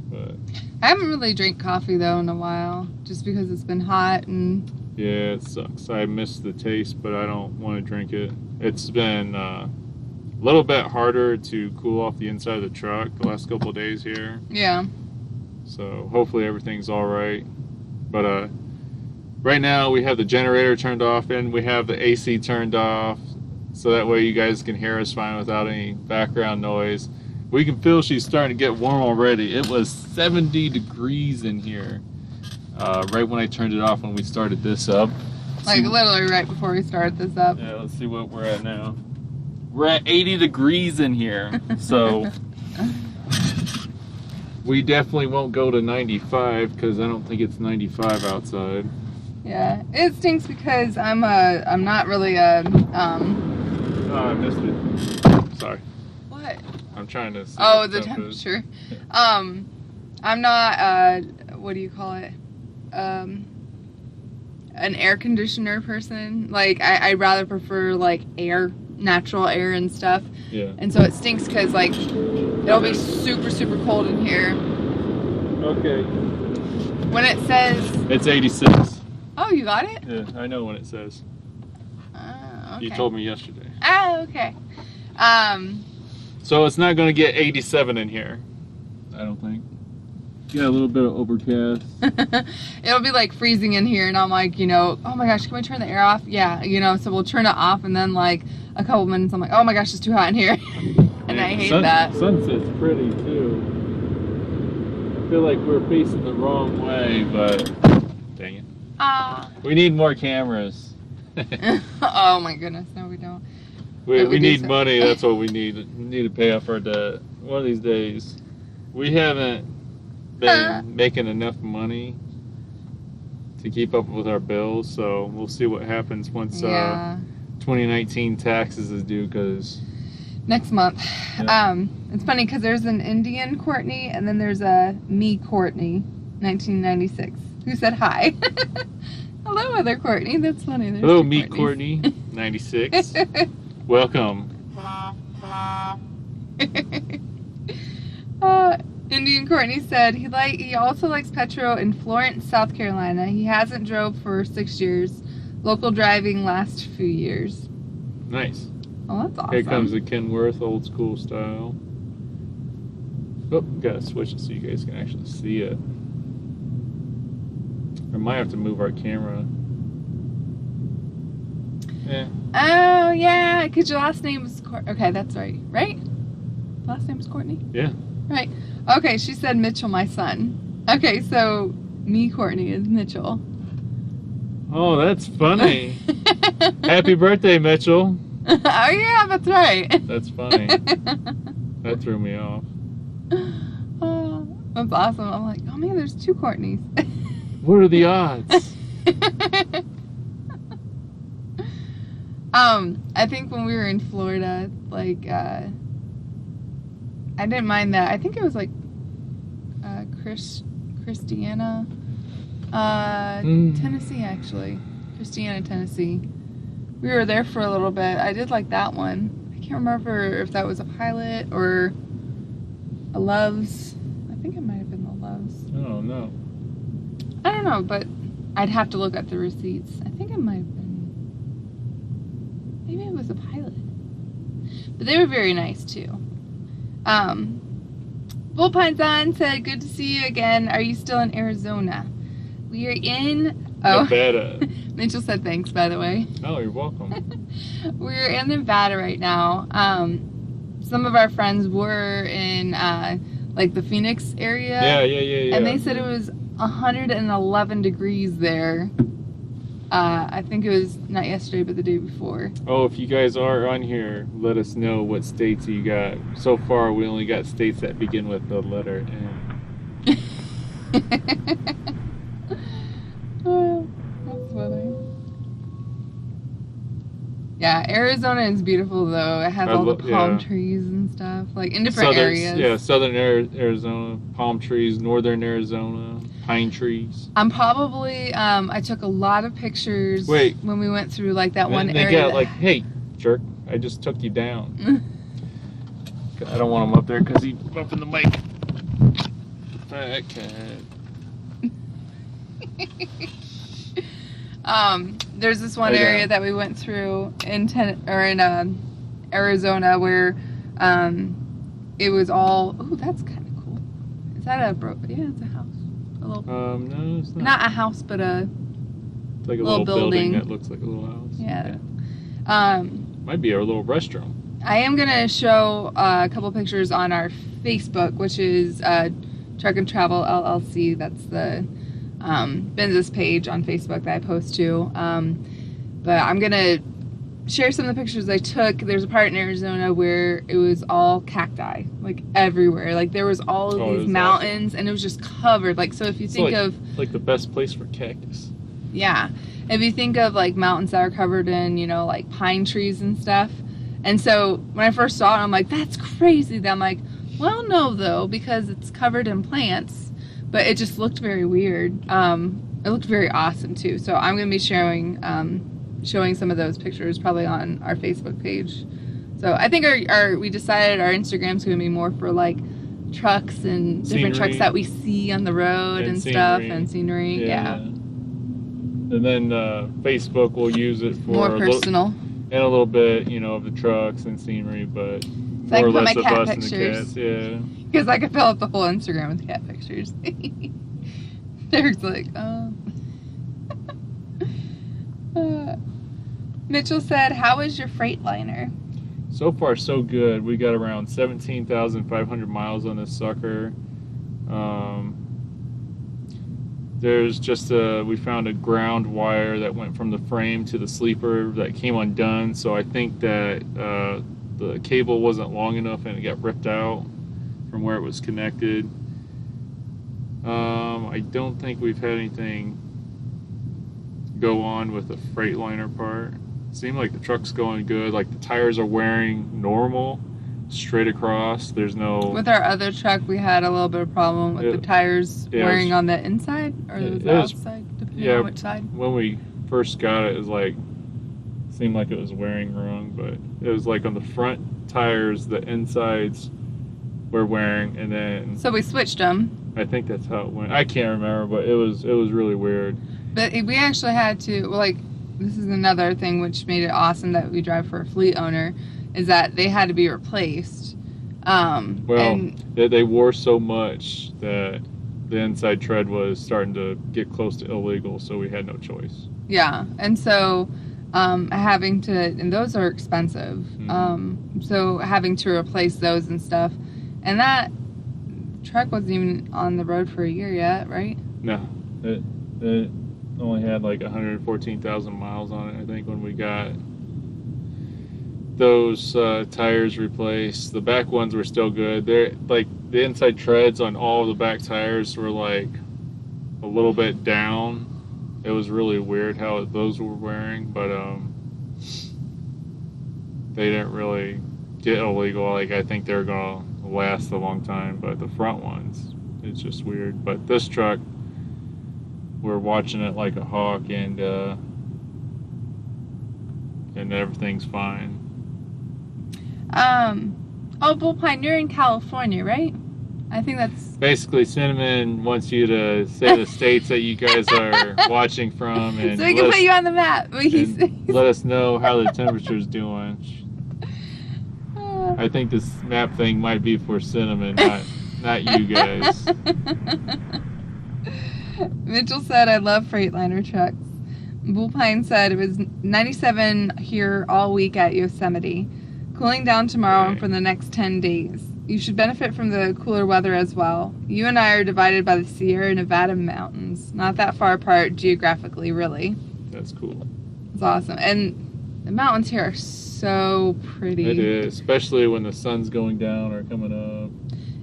But I haven't really drank coffee though in a while, just because it's been hot and. yeah, it sucks. I miss the taste, but I don't want to drink it. It's been a little bit harder to cool off the inside of the truck the last couple of days here. Yeah. So hopefully everything's all right. But right now we have the generator turned off and we have the AC turned off, so that way you guys can hear us fine without any background noise. We can feel she's starting to get warm already. It was 70 degrees in here right when I turned it off when we started this up. Like literally right before we started this up. Yeah, let's see what we're at now. We're at 80 degrees in here, so we definitely won't go to 95 because I don't think it's 95 outside. Yeah, it stinks because I'm not really a Oh, I missed it. Sorry. What? I'm trying to see. Oh, what the temp is. temperature. I'm not what do you call it? An air conditioner person. Like I'd rather prefer like air, natural air and stuff. Yeah. And so it stinks because like it'll be super super cold in here. Okay. When it says. It's 86. Oh, you got it? Yeah, I know when it says. Oh, okay. You told me yesterday. Oh, okay. So it's not going to get 87 in here, I don't think. Yeah, a little bit of overcast. It'll be like freezing in here, and I'm like, oh my gosh, can we turn the air off? Yeah, so we'll turn it off, and then like a couple minutes, I'm like, oh my gosh, it's too hot in here. And I hate that. Sunset's pretty too. I feel like we're facing the wrong way, but dang it. We need more cameras. Oh my goodness, no we don't. We need money, that's what we need. We need to pay off our debt. One of these days. We haven't been making enough money to keep up with our bills, so we'll see what happens once 2019 taxes is due, because next month. Yeah. It's funny because there's an Indian Courtney and then there's a me Courtney 1996 who said hi. Hello other Courtney, that's funny. There's hello two me Courtneys. Courtney 96. Welcome. Indian Courtney said he also likes Petro in Florence, South Carolina. He hasn't drove for 6 years. Local driving last few years. Nice. Oh, that's awesome. Here comes the Kenworth old school style. Oh, gotta switch it so you guys can actually see it. I might have to move our camera. Yeah. Oh, yeah, because your last name is Courtney. Okay, that's right. Right? Last name is Courtney? Yeah. Right. Okay, she said Mitchell, my son. Okay, so me, Courtney, is Mitchell. Oh, that's funny. Happy birthday, Mitchell. Oh, yeah, that's right. That's funny. That threw me off. Oh, that's awesome. I'm like, oh man, there's two Courtneys. What are the odds? I think when we were in Florida, like, I didn't mind that. I think it was like Christiana, Tennessee, actually. Christiana, Tennessee. We were there for a little bit. I did like that one. I can't remember if that was a Pilot or a Love's. I think it might have been the Love's. Oh, no. I don't know, but I'd have to look at the receipts. I think it might have been. Maybe it was a Pilot. But they were very nice too. Bull Pine's on said, good to see you again. Are you still in Arizona? We are in Nevada. Mitchell said thanks, by the way. Oh, you're welcome. We're in Nevada right now. Some of our friends were in like the Phoenix area. Yeah. And they said it was 111 degrees there. I think it was not yesterday, but the day before. Oh, if you guys are on here, let us know what states you got. So far, we only got states that begin with the letter N. Oh, that's funny. Yeah, Arizona is beautiful though. It has all the palm trees and stuff, like in different areas. Yeah, southern Arizona, palm trees, northern Arizona, pine trees. I'm probably, I took a lot of pictures when we went through like that one area. They got like, hey, jerk, I just took you down. I don't want him up there because he's bumping the mic. Fat cat. There's this one area that we went through in Arizona where it was all. Oh, that's kind of cool. Is that yeah, it's a house. A little. No, it's not. Not a house, but it's like a little building that looks like a little house. Yeah. Might be our little restaurant. I am gonna show a couple pictures on our Facebook, which is Truck and Travel LLC. That's the business page on Facebook that I post to. But I'm gonna share some of the pictures I took. There's a part in Arizona where it was all cacti, like everywhere. Like there was all of these mountains, awesome. And it was just covered. Like, so if you think of like the best place for cactus. Yeah, if you think of like mountains that are covered in, you know, like pine trees and stuff. And so when I first saw it, I'm like, that's crazy. Then I'm like, well, no, though, because it's covered in plants. But it just looked very weird. It looked very awesome too. So I'm gonna be showing some of those pictures probably on our Facebook page. So I think we decided our Instagram's gonna be more for like trucks and different trucks that we see on the road and stuff and scenery. Yeah. And then Facebook will use it for more personal and a little bit, you know, of the trucks and scenery, but so more or less of us and the cats. Yeah. Because I could fill up the whole Instagram with cat pictures. Derek's like, oh. Mitchell said, how is your Freightliner? So far, so good. We got around 17,500 miles on this sucker. There's just we found a ground wire that went from the frame to the sleeper that came undone. So I think that the cable wasn't long enough and it got ripped out from where it was connected. I don't think we've had anything go on with the Freightliner part. Seemed like the truck's going good. Like the tires are wearing normal, straight across. There's no. With our other truck, we had a little bit of problem with the tires wearing on the inside or the outside, depending on which side. When we first got it, it was like seemed like it was wearing wrong, but it was like on the front tires, the insides were wearing, and then. So we switched them. I think that's how it went. I can't remember, but it was really weird. But we actually had to, like, this is another thing which made it awesome that we drive for a fleet owner, is that they had to be replaced. They wore so much that the inside tread was starting to get close to illegal, so we had no choice. Yeah, and so having to, and those are expensive. Mm-hmm. So having to replace those and stuff, and that truck wasn't even on the road for a year yet, right? No, it only had like 114,000 miles on it, I think, when we got those tires replaced. The back ones were still good. They're like the inside treads on all of the back tires were like a little bit down. It was really weird how those were wearing, but they didn't really get illegal. Like I think they're gonna last a long time, but the front ones, it's just weird. But this truck, we're watching it like a hawk, and everything's fine. Bullpine, you're in California, right? I think that's basically Cinnamon wants you to say the states that you guys are watching from, and so we can put you on the map. Let us know how the temperature's doing. I think this map thing might be for Cinnamon, not you guys. Mitchell said, I love Freightliner trucks. Bullpine said it was 97 here all week at Yosemite. Cooling down tomorrow and for the next 10 days. You should benefit from the cooler weather as well. You and I are divided by the Sierra Nevada mountains. Not that far apart geographically, really. That's cool. It's awesome. And the mountains here are so pretty. It is, especially when the sun's going down or coming up.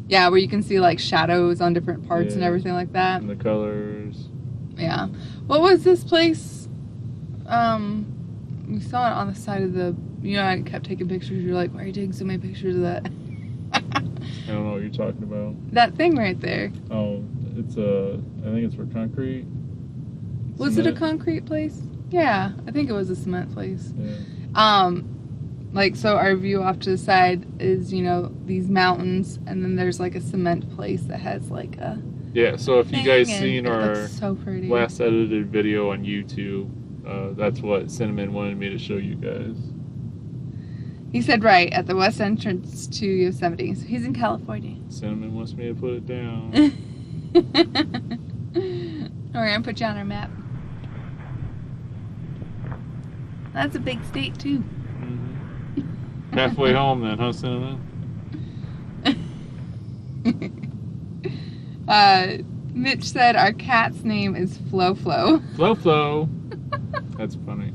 Yeah, where you can see like shadows on different parts and everything like that. And the colors. Yeah. What was this place? We saw it on the side of the... You know, I kept taking pictures. You're like, why are you taking so many pictures of that? I don't know what you're talking about. That thing right there. Oh, it's I think it's for concrete. Was it a concrete place? Yeah, I think it was a cement place. Yeah. Like, so our view off to the side is, you know, these mountains, and then there's like a cement place that has like a... Yeah, so if you guys seen it our looks so pretty. last edited video on YouTube, that's what Cinnamon wanted me to show you guys. He said right, at the west entrance to Yosemite. So he's in California. Cinnamon wants me to put it down. We're going to put you on our map. That's a big state, too. Mm-hmm. Halfway home then, huh, Cinnamon? Mitch said our cat's name is Flo Flo. Flo Flo. That's funny.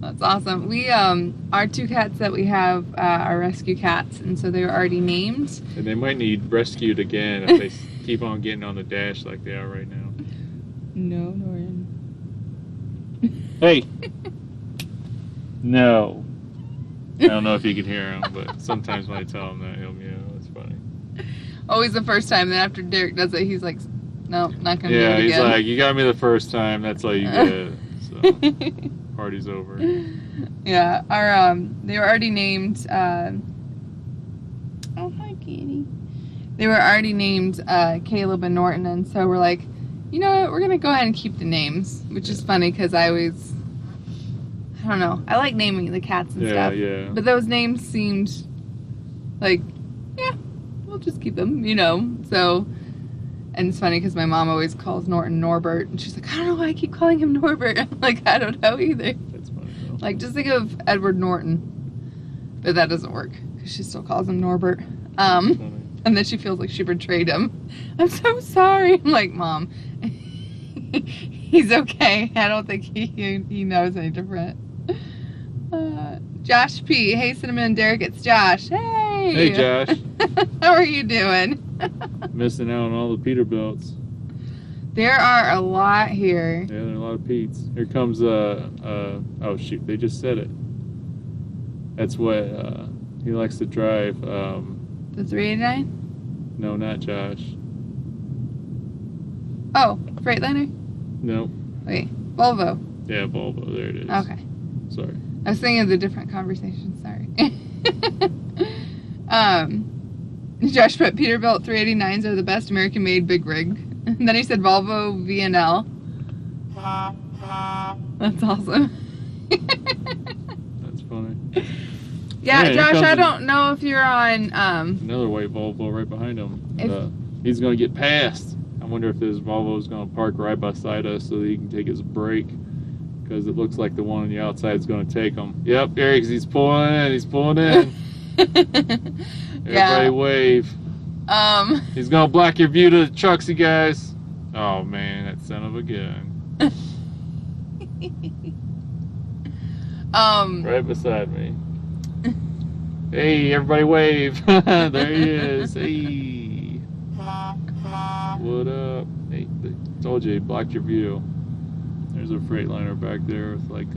That's awesome. We, our 2 cats that we have are rescue cats, and so they were already named. And they might need rescued again if they keep on getting on the dash like they are right now. No, Norton. Hey! No. I don't know if you can hear him, but sometimes when I tell him that, he'll meow. It's funny. Always the first time. Then after Derek does it, he's like, no, not going to do it Yeah, again. he's like, you got me the first time. That's all you get. So, party's over. Yeah, our they were already named. Oh, hi, Kitty. They were already named Caleb and Norton, and so we're like, you know what? We're gonna go ahead and keep the names, which is funny because I don't know. I like naming the cats and stuff. Yeah. But those names seemed like, yeah, we'll just keep them, you know. So, and it's funny because my mom always calls Norton Norbert, and she's like, I don't know why I keep calling him Norbert. I'm like, I don't know either. That's funny though. Like, just think of Edward Norton. But that doesn't work because she still calls him Norbert. And then she feels like she betrayed him. I'm so sorry. I'm like, Mom, he's okay. I don't think he knows any different. Josh P. Hey, Cinnamon and Derek, it's Josh. Hey. Hey, Josh. How are you doing? Missing out on all the Peterbilts. There are a lot here. Yeah, there are a lot of Pete's. Here comes oh shoot, they just said it. That's what he likes to drive. The 389? No, not Josh. Oh, Freightliner? No. Wait, Volvo. Yeah, Volvo. There it is. Okay. Sorry. I was thinking of the different conversation. Sorry. Josh put Peterbilt 389s are the best American-made big rig. And then he said Volvo VNL. That's awesome. That's funny. Yeah, Josh, I don't know if you're on... Another white Volvo right behind him. He's going to get past. I wonder if this Volvo is going to park right beside us so that he can take his break. Because it looks like the one on the outside is going to take him. Yep, there he's pulling in. He's pulling in. Everybody wave. He's going to block your view to the trucks, you guys. Oh, man, that son of a gun. Right beside me. Hey, everybody wave. There he is. Hey. What up? Hey, I told you, he blocked your view. There's a Freightliner back there with like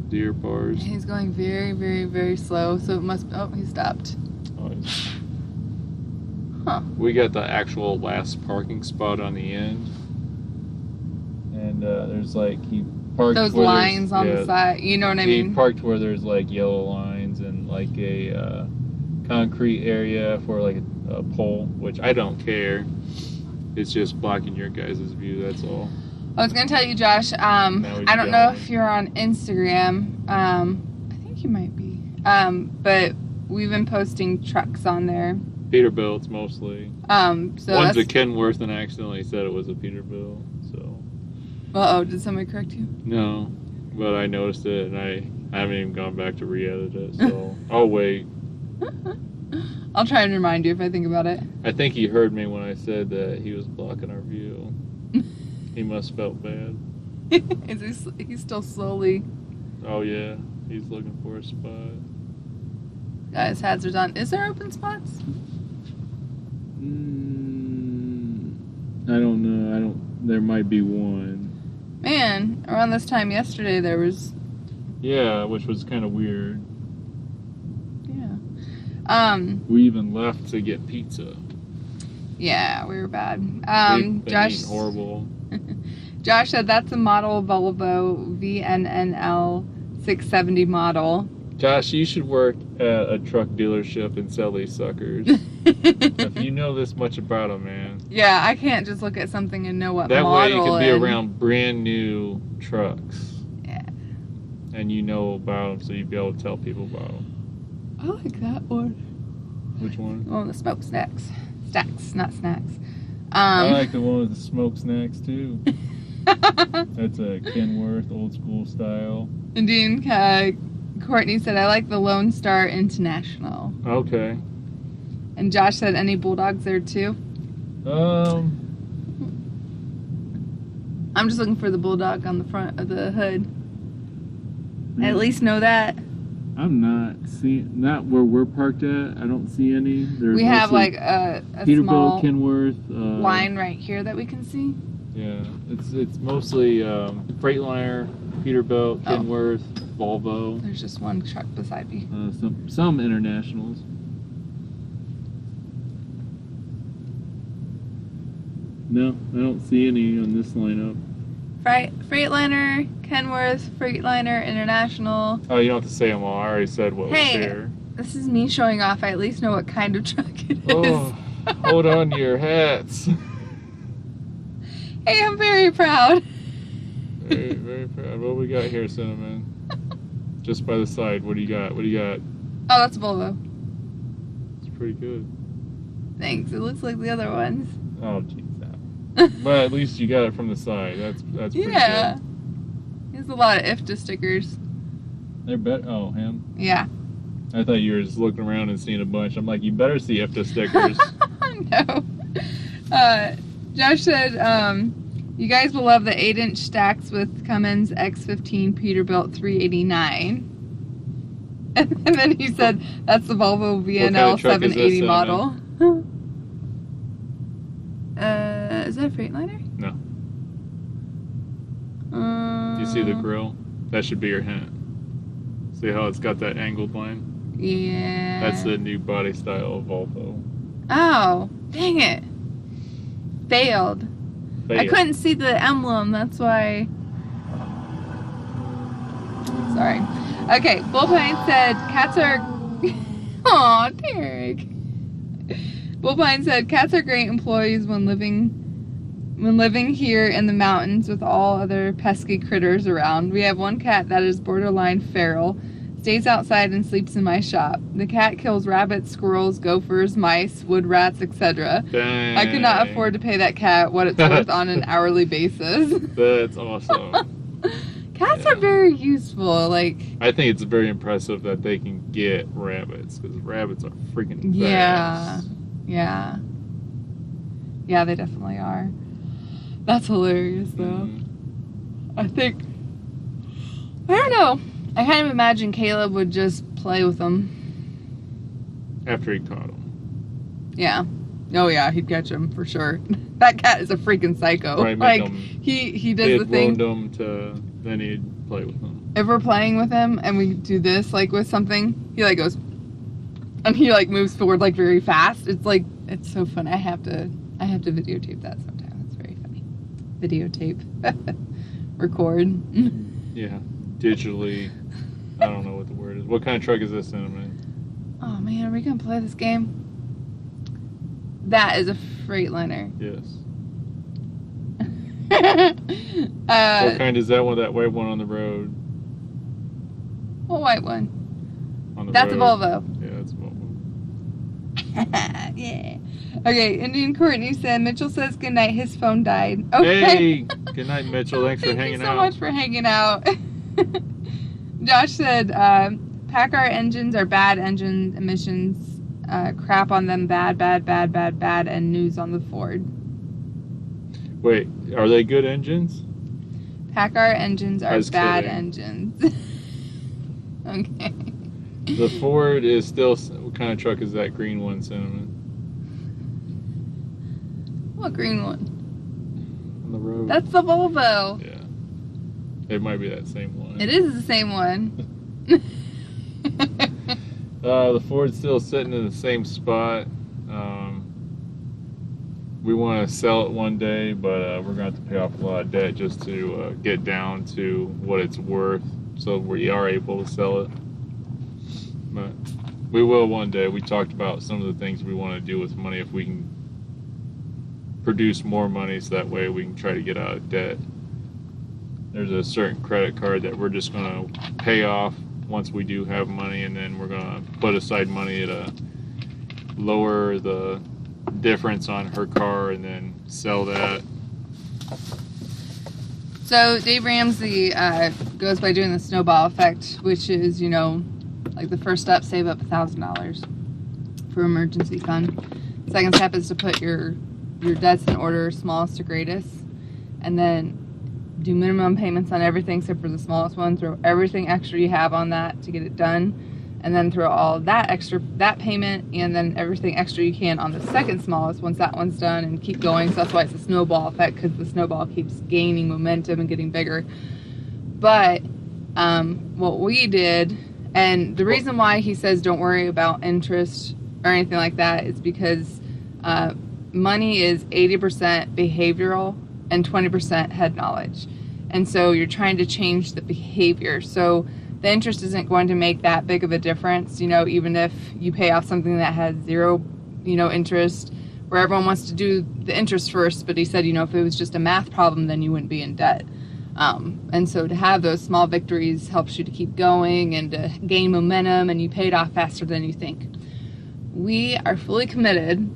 deer bars. He's going very, very, very slow, so it must... Oh, he stopped. Oh, Huh. we got the actual last parking spot on the end. And there's like, he parked those lines on the side, you know what I mean? He parked where there's like yellow lines and like a concrete area for like a pole, which I don't care. It's just blocking your guys' view, that's all. I was going to tell you, Josh, I don't know if you're on Instagram. I think you might be. But we've been posting trucks on there. Peterbilts mostly. So one's a Kenworth and I accidentally said it was a Peterbilt. So Uh-oh, did somebody correct you? No, but I noticed it, and I haven't even gone back to re-edit it, so I'll wait. I'll try and remind you if I think about it. I think he heard me when I said that he was blocking our view. He must felt bad. He's still slowly... Oh yeah, he's looking for a spot. Got his hazards on. Is there open spots? I don't know. There might be one. Man, around this time yesterday there was... Yeah, which was kind of weird. Yeah. We even left to get pizza. Yeah, we were bad. Josh, horrible. Josh said that's a model Volvo VNNL 670 model. Josh, you should work at a truck dealership and sell these suckers. If you know this much about them, man. Yeah, I can't just look at something and know what that model. That way you can be around brand new trucks. Yeah. And you know about them, so you'd be able to tell people about them. I like that one. Which one? Oh, the smoked snacks. Stacks, not snacks. I like the one with the smoked snacks, too. That's a Kenworth, old school style. And Dean, Courtney said, I like the Lone Star International. Okay. And Josh said, any Bulldogs there too? I'm just looking for the Bulldog on the front of the hood. I at least know that. I'm not seeing, not where we're parked at. I don't see any. We have like a small Peterbilt, Kenworth. line right here that we can see. Yeah, it's mostly Freightliner, Peterbilt, Kenworth, Volvo. There's just one truck beside me. Some internationals. No, I don't see any on this lineup. Freightliner, Kenworth, Freightliner, International. Oh, you don't have to say them all. I already said what was there. This is me showing off. I at least know what kind of truck it is. Oh, hold on to your hats. Hey, I'm very proud. Very, very proud. What we got here, Cinnamon? Just by the side. What do you got? What do you got? Oh, that's a Volvo. It's pretty good. Thanks. It looks like the other ones. Oh, jeez. But at least you got it from the side. That's pretty good. There's a lot of IFTA stickers. They're better. Oh, him? Yeah. I thought you were just looking around and seeing a bunch. I'm like, you better see IFTA stickers. No. Josh said, you guys will love the 8-inch stacks with Cummins X15 Peterbilt 389. And then he said, that's the Volvo VNL 780 model. Is that a Freightliner? No. You see the grill? That should be your hint. See how it's got that angled line? Yeah. That's the new body style of Volvo. Oh, dang it. Failed. I couldn't see the emblem, that's why. Sorry. Okay, Bullpine said cats are... Aw, Derek. Bullpine said cats are great employees when living here in the mountains with all other pesky critters around. We have one cat that is borderline feral, stays outside and sleeps in my shop. The cat kills rabbits, squirrels, gophers, mice, wood rats, etc. Dang. I could not afford to pay that cat what it's worth on an hourly basis. That's awesome. Cats are very useful. Like, I think it's very impressive that they can get rabbits, because rabbits are freaking fast. Yeah, they definitely are. That's hilarious, though. I don't know. I kind of imagine Caleb would just play with them. After he caught them. Yeah. Oh, yeah, he'd catch him for sure. That cat is a freaking psycho. Right, like, he does the thing. Them then he'd play with them. If we're playing with him and we do this, like, with something, he, like, goes... And he, like, moves forward, like, very fast. It's, like, it's so fun. I have to videotape that sometime. It's very funny. Videotape. Record. Yeah. Digitally. I don't know what the word is. What kind of truck is this, Cinnamon? Oh, man. Are we going to play this game? That is a Freightliner. Yes. What kind is that one? That white one on the road? What white one? On the That's road. a Volvo. Yeah, that's a Volvo. Yeah. Okay, Indian Courtney said, Mitchell says goodnight, his phone died. Okay. Hey, good night, Mitchell. Thanks for hanging out. Thank you so much for hanging out. Josh said, PACCAR engines are bad engine emissions, crap on them, bad, and news on the Ford. Wait, are they good engines? PACCAR engines are bad kidding. engines. Okay. The Ford is still... What kind of truck is that green one, Cinnamon? What green one? On the road. That's the Volvo. Yeah. It might be that same one. It is the same one. The Ford's still sitting in the same spot. We want to sell it one day, but we're going to have to pay off a lot of debt just to get down to what it's worth, so we are able to sell it. But we will one day. We talked about some of the things we want to do with money if we can produce more money, so that way we can try to get out of debt. There's a certain credit card that we're just going to pay off once we do have money, and then we're going to put aside money to lower the difference on her car and then sell that. So Dave Ramsey goes by doing the snowball effect, which is, like the first step, save up $1,000 for emergency fund. The second step is to put your debts in order, smallest to greatest, and then do minimum payments on everything except for the smallest one. Throw everything extra you have on that to get it done, and then throw all that payment and then everything extra you can on the second smallest once that one's done, and keep going. So that's why it's a snowball effect, because the snowball keeps gaining momentum and getting bigger. But what we did, and the reason why he says don't worry about interest or anything like that, is because money is 80% behavioral and 20% head knowledge. And so you're trying to change the behavior. So the interest isn't going to make that big of a difference, even if you pay off something that has zero, interest, where everyone wants to do the interest first. But he said, if it was just a math problem, then you wouldn't be in debt. And so to have those small victories helps you to keep going and to gain momentum, and you pay it off faster than you think. We are fully committed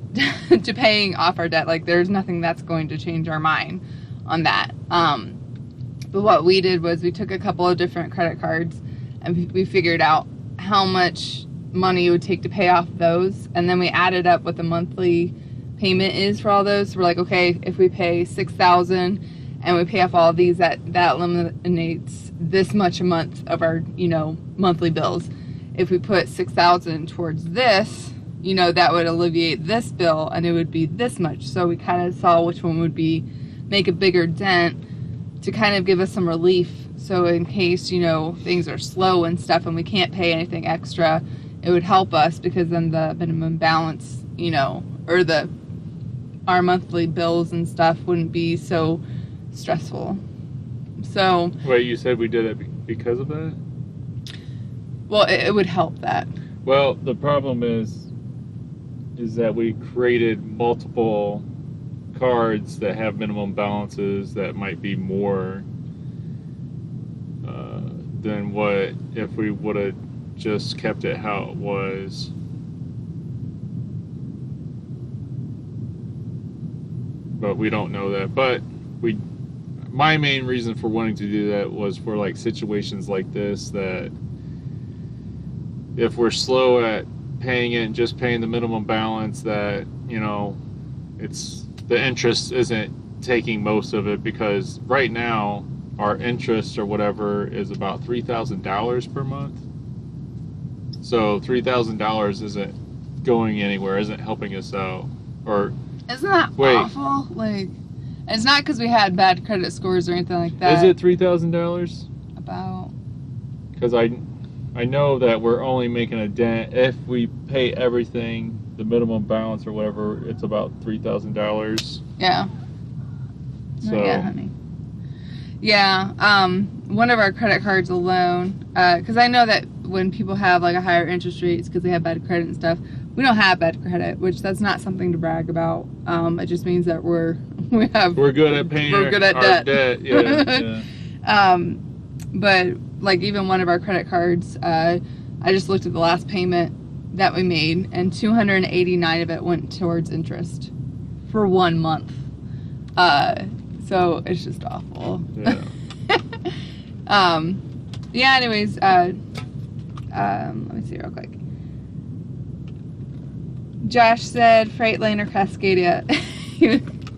to paying off our debt. Like, there's nothing that's going to change our mind on that. But what we did was we took a couple of different credit cards and we figured out how much money it would take to pay off those. And then we added up what the monthly payment is for all those. So we're like, okay, if we pay $6,000 and we pay off all of these, that eliminates this much a month of our, monthly bills. If we put $6,000 towards this, that would alleviate this bill, and it would be this much. So we kind of saw which one would make a bigger dent to kind of give us some relief. So in case, things are slow and stuff and we can't pay anything extra, it would help us, because then the minimum balance, or our monthly bills and stuff wouldn't be so stressful. So... Wait, you said we did it because of that? Well, it would help that. Well, the problem is that we created multiple cards that have minimum balances that might be more than what if we would have just kept it how it was. But we don't know that. But my main reason for wanting to do that was for like situations like this, that if we're slow at paying it and just paying the minimum balance, that it's the interest isn't taking most of it, because right now our interest or whatever is about $3,000 per month. So $3,000 isn't going anywhere, isn't helping us out. Or isn't that awful? Like, it's not because we had bad credit scores or anything like that. Is it $3,000? About. Because I know that we're only making a dent if we pay everything, the minimum balance or whatever. It's about $3,000. Yeah. So. Yeah, honey. Yeah. One of our credit cards alone, because I know that when people have like a higher interest rates because they have bad credit and stuff, we don't have bad credit, which that's not something to brag about. It just means that we're good at paying. We're good at debt. Yeah. Yeah. But like even one of our credit cards, I just looked at the last payment that we made, and 289 of it went towards interest for 1 month. So it's just awful. Yeah. Yeah, anyways, let me see real quick. Josh said Freightliner Cascadia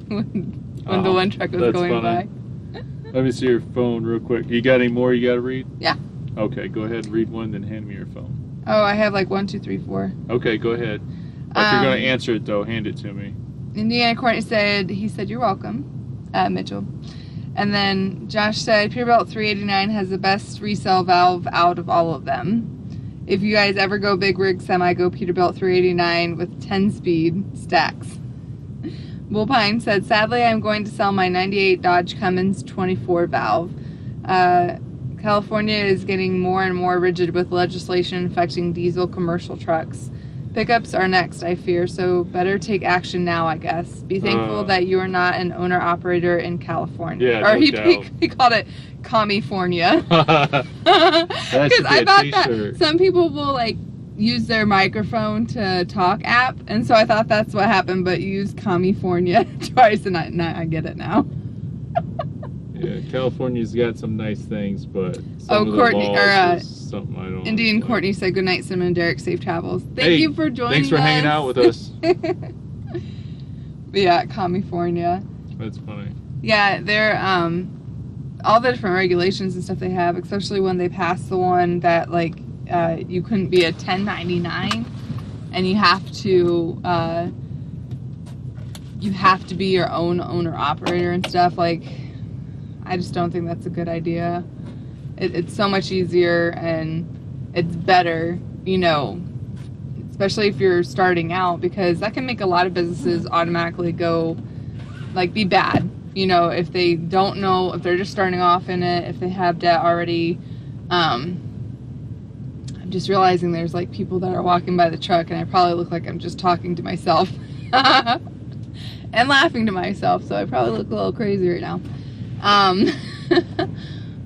when the one truck was going funny. by. Let me see your phone real quick. You got any more you got to read? Yeah. Okay, go ahead and read one, then hand me your phone. Oh, I have like 1, 2, 3, 4. Okay, go ahead. If you're going to answer it, though, hand it to me. Indiana Courtney said, you're welcome, Mitchell. And then Josh said, Peterbilt 389 has the best resale valve out of all of them. If you guys ever go big rig semi, go Peterbilt 389 with 10-speed stacks. Bullpine said, sadly, I'm going to sell my 98 Dodge Cummins 24 valve. California is getting more and more rigid with legislation affecting diesel commercial trucks. Pickups are next, I fear, so better take action now, I guess. Be thankful that you are not an owner-operator in California. Yeah, or he called it California. That should be I a thought t-shirt. that some people will, like, use their microphone to talk app, and so I thought that's what happened, but you used California twice, and I get it now. Yeah, California's got some nice things, but Courtney, is something I don't Indian like. Courtney said, good night, Simon and Derek, safe travels. Thank you for joining us. Thanks for hanging out with us. Yeah, California. That's funny. Yeah, they're, all the different regulations and stuff they have, especially when they passed the one that, like, you couldn't be a 1099, and you have to be your own owner-operator and stuff, like, I just don't think that's a good idea. It's so much easier and it's better, you know, especially if you're starting out, because that can make a lot of businesses automatically go, like, be bad. You know, if they don't know, if they're just starting off in it, if they have debt already. I'm just realizing there's, like, people that are walking by the truck, and I probably look like I'm just talking to myself and laughing to myself, so I probably look a little crazy right now.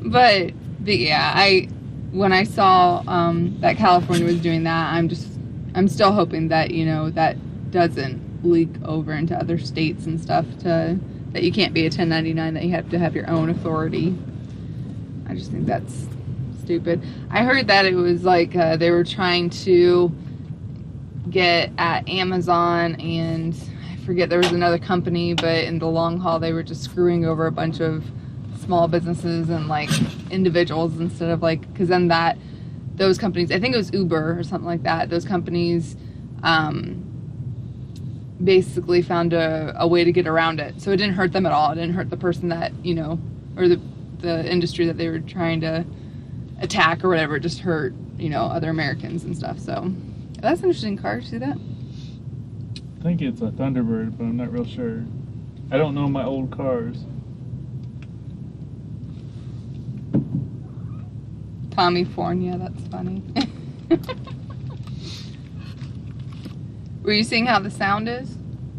But yeah, when I saw that California was doing that, I'm still hoping that, you know, that doesn't leak over into other states and stuff, that you can't be a 1099, that you have to have your own authority. I just think that's stupid. I heard that it was like they were trying to get at Amazon, and I forget, there was another company, but in the long haul they were just screwing over a bunch of small businesses and, like, individuals, instead of, like, because then those companies, I think it was Uber or something like that, those companies basically found a way to get around it, so it didn't hurt them at all. It didn't hurt the person that, you know, or the industry that they were trying to attack or whatever. It just hurt, you know, other Americans and stuff. So that's an interesting car. See that? I think it's a Thunderbird, but I'm not real sure. I don't know my old cars. California, that's funny. Were you seeing how the sound is?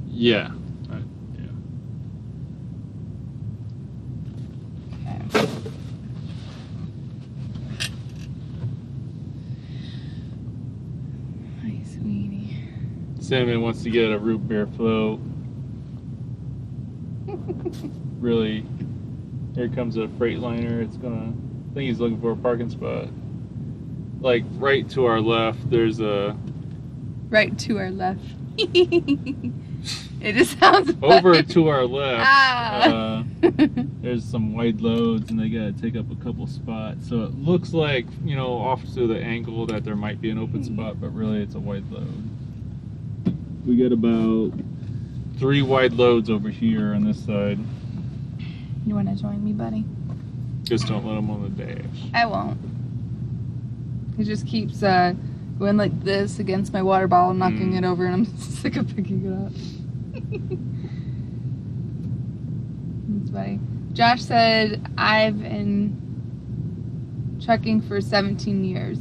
Yeah. Okay. Hi, sweetie. Cinnamon wants to get a root beer float. Really, here comes a Freightliner. I think he's looking for a parking spot. Like, right to our left, there's a... Right to our left. It just sounds funny. Over to our left, there's some wide loads, and they gotta take up a couple spots. So it looks like, you know, off to the angle that there might be an open spot, but really it's a wide load. We got about 3 wide loads over here on this side. You want to join me, buddy? Just don't let them on the dash. I won't. It just keeps going like this against my water bottle, knocking it over, and I'm sick of picking it up. That's funny. Josh said, I've been trucking for 17 years.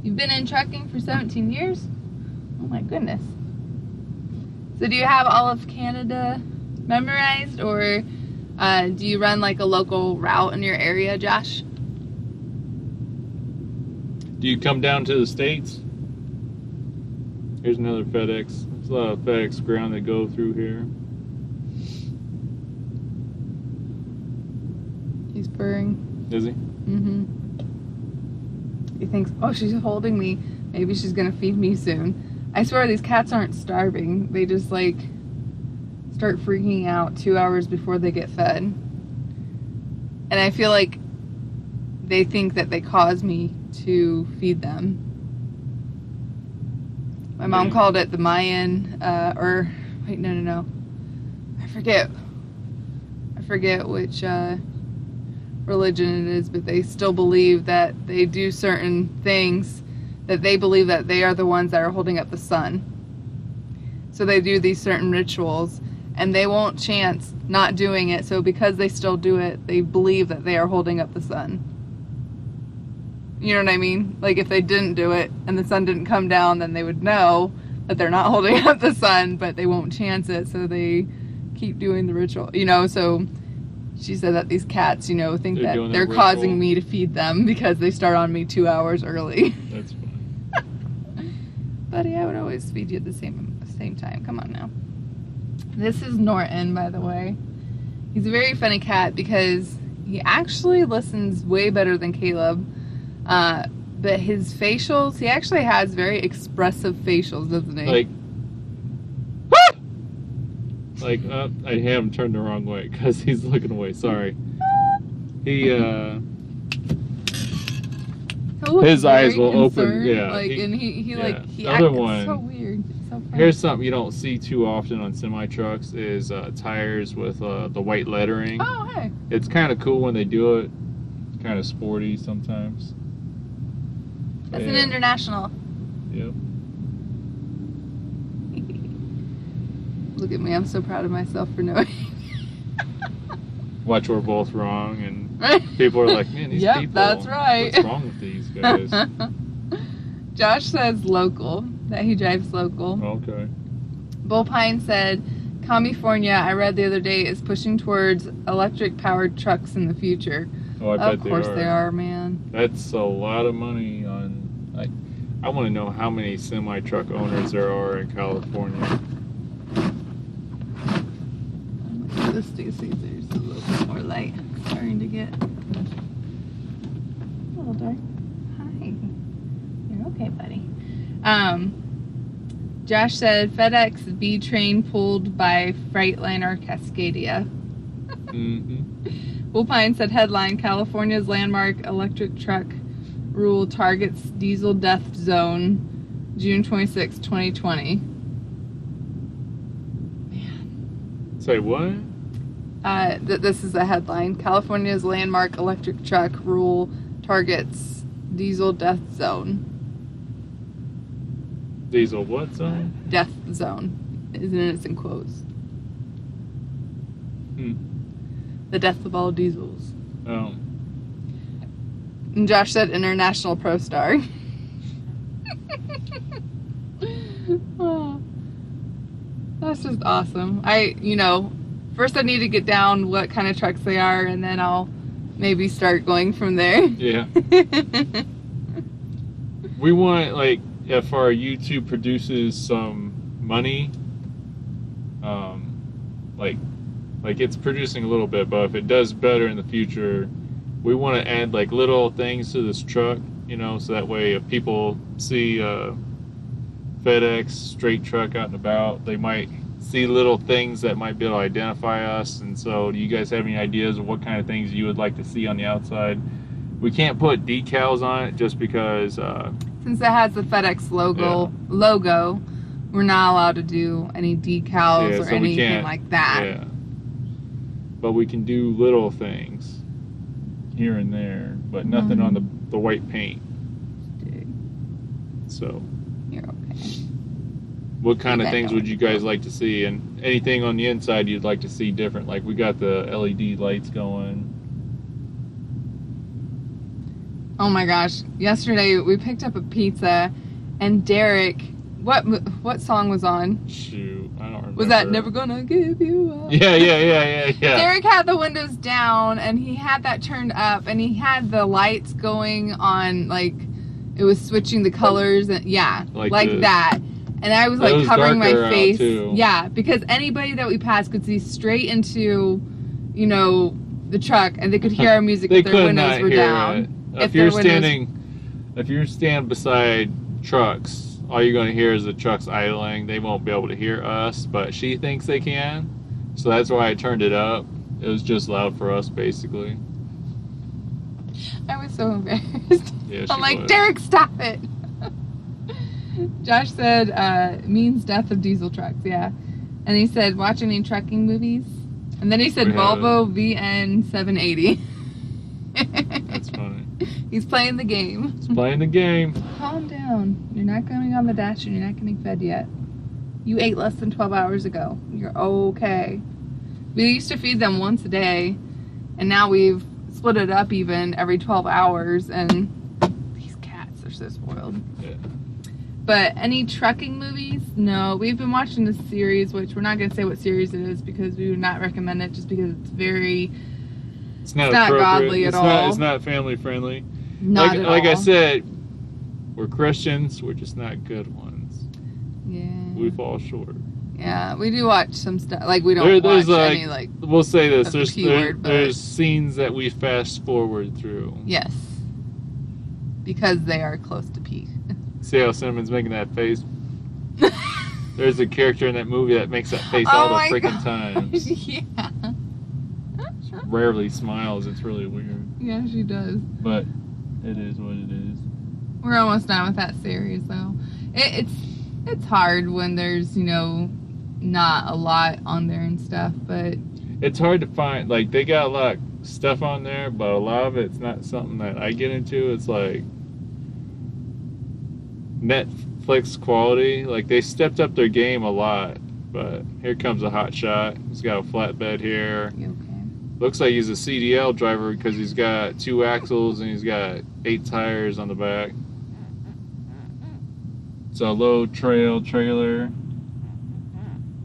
You've been in trucking for 17 years? Oh my goodness. So do you have all of Canada memorized, or do you run like a local route in your area, Josh? Do you come down to the States? Here's another FedEx. There's a lot of FedEx ground that go through here. He's purring. Is he? Mm-hmm. He thinks, oh, she's holding me. Maybe she's gonna feed me soon. I swear these cats aren't starving. They just like start freaking out 2 hours before they get fed. And I feel like they think that they cause me to feed them. My mom called it the Mayan, wait, no. I forget which religion it is, but they still believe that they do certain things that they believe that they are the ones that are holding up the sun. So they do these certain rituals and they won't chance not doing it. So because they still do it, they believe that they are holding up the sun. You know what I mean? Like if they didn't do it and the sun didn't come down, then they would know that they're not holding up the sun, but they won't chance it. So they keep doing the ritual, you know. So she said that these cats, you know, think that they're causing me to feed them because they start on me 2 hours early. That's funny. Buddy, I would always feed you at the same time. Come on now. This is Norton, by the way. He's a very funny cat because he actually listens way better than Caleb. But his facials, he actually has very expressive facials, doesn't he? I have him turned the wrong way because he's looking away. Sorry. His eyes will open. Yeah. He acts so weird. It's so funny. Here's something you don't see too often on semi trucks is tires with the white lettering. Oh, hey. It's kind of cool when they do it. It's kind of sporty sometimes. That's an international. Yep. Look at me, I'm so proud of myself for knowing. Watch, we're both wrong, and people are like, man, these people. That's right. What's wrong with these guys? Josh says local, that he drives local. Okay. Bullpine said, California, I read the other day, is pushing towards electric-powered trucks in the future. Oh, I bet of course they are, man. That's a lot of money on. I want to know how many semi-truck owners there are in California. This Stacy's there's a little bit more light. It's starting to get a little dark. Hi. You're okay, buddy. Josh said FedEx B train pulled by Freightliner Cascadia. Mm-hmm. Bullpine said headline, California's landmark electric truck rule targets diesel death zone June 26, 2020. Man. Say what? This is a headline. California's landmark electric truck rule targets diesel death zone. Diesel what zone? Death zone. Isn't it? It's in quotes. The death of all diesels. Oh. And Josh said international pro star. Oh, that's just awesome. First I need to get down what kind of trucks they are, and then I'll maybe start going from there. Yeah. We want, if our YouTube produces some money, it's producing a little bit, but if it does better in the future, we want to add little things to this truck, so that way if people see FedEx straight truck out and about, they might see little things that might be able to identify us. And so do you guys have any ideas of what kind of things you would like to see on the outside? We can't put decals on it just because since it has the FedEx logo, we're not allowed to do any decals or anything like that. Yeah. But we can do little things here and there, but nothing on the white paint. So you're okay. What kind of things would you guys like to see? And anything on the inside you'd like to see different? Like we got the LED lights going. Oh my gosh. Yesterday we picked up a pizza and Derek, what song was on? Shoot, I don't remember. Was that Never Gonna Give You Up? Yeah. Derek had the windows down and he had that turned up and he had the lights going on, it was switching the colors and like that. And I was It like was covering my darker out, face. too. Yeah, because anybody that we passed could see straight into, you know, the truck, and they could hear our music They if their could windows not were hear down. it. If you're standing beside trucks, all you're going to hear is the trucks idling. They won't be able to hear us, but she thinks they can. So that's why I turned it up. It was just loud for us, basically. I was so embarrassed. Yeah, I'm like, Derek, stop it. Josh said, means death of diesel trucks, yeah. And he said, watch any trucking movies? And then he said, Volvo VN 780. That's funny. He's playing the game. He's playing the game. Calm down. You're not going on the dash and you're not getting fed yet. You ate less than 12 hours ago. You're okay. We used to feed them once a day, and now we've split it up even every 12 hours, and these cats are so spoiled. Yeah. But any trucking movies? No. We've been watching this series, which we're not going to say what series it is because we would not recommend it just because it's very... It's not godly at all. It's not family friendly. Not at all. Like I said, we're Christians. We're just not good ones. Yeah. We fall short. Yeah, we do watch some stuff. Like, we don't watch any, like... We'll say this. That's the P word, There's scenes that we fast forward through. Yes. Because they are close to peak. See how Cinnamon's making that face? There's a character in that movie that makes that face all the freaking time. Yeah. She rarely smiles. It's really weird. Yeah, she does. But it is what it is. We're almost done with that series, though. It's hard when there's, you know, not a lot on there and stuff, but... It's hard to find. Like, they got a lot of stuff on there, but a lot of it's not something that I get into. It's like Netflix quality. Like, they stepped up their game a lot, but here comes a hot shot. He's got a flatbed here. You okay? Looks like he's a CDL driver because he's got 2 axles and he's got 8 tires on the back. It's a low trailer.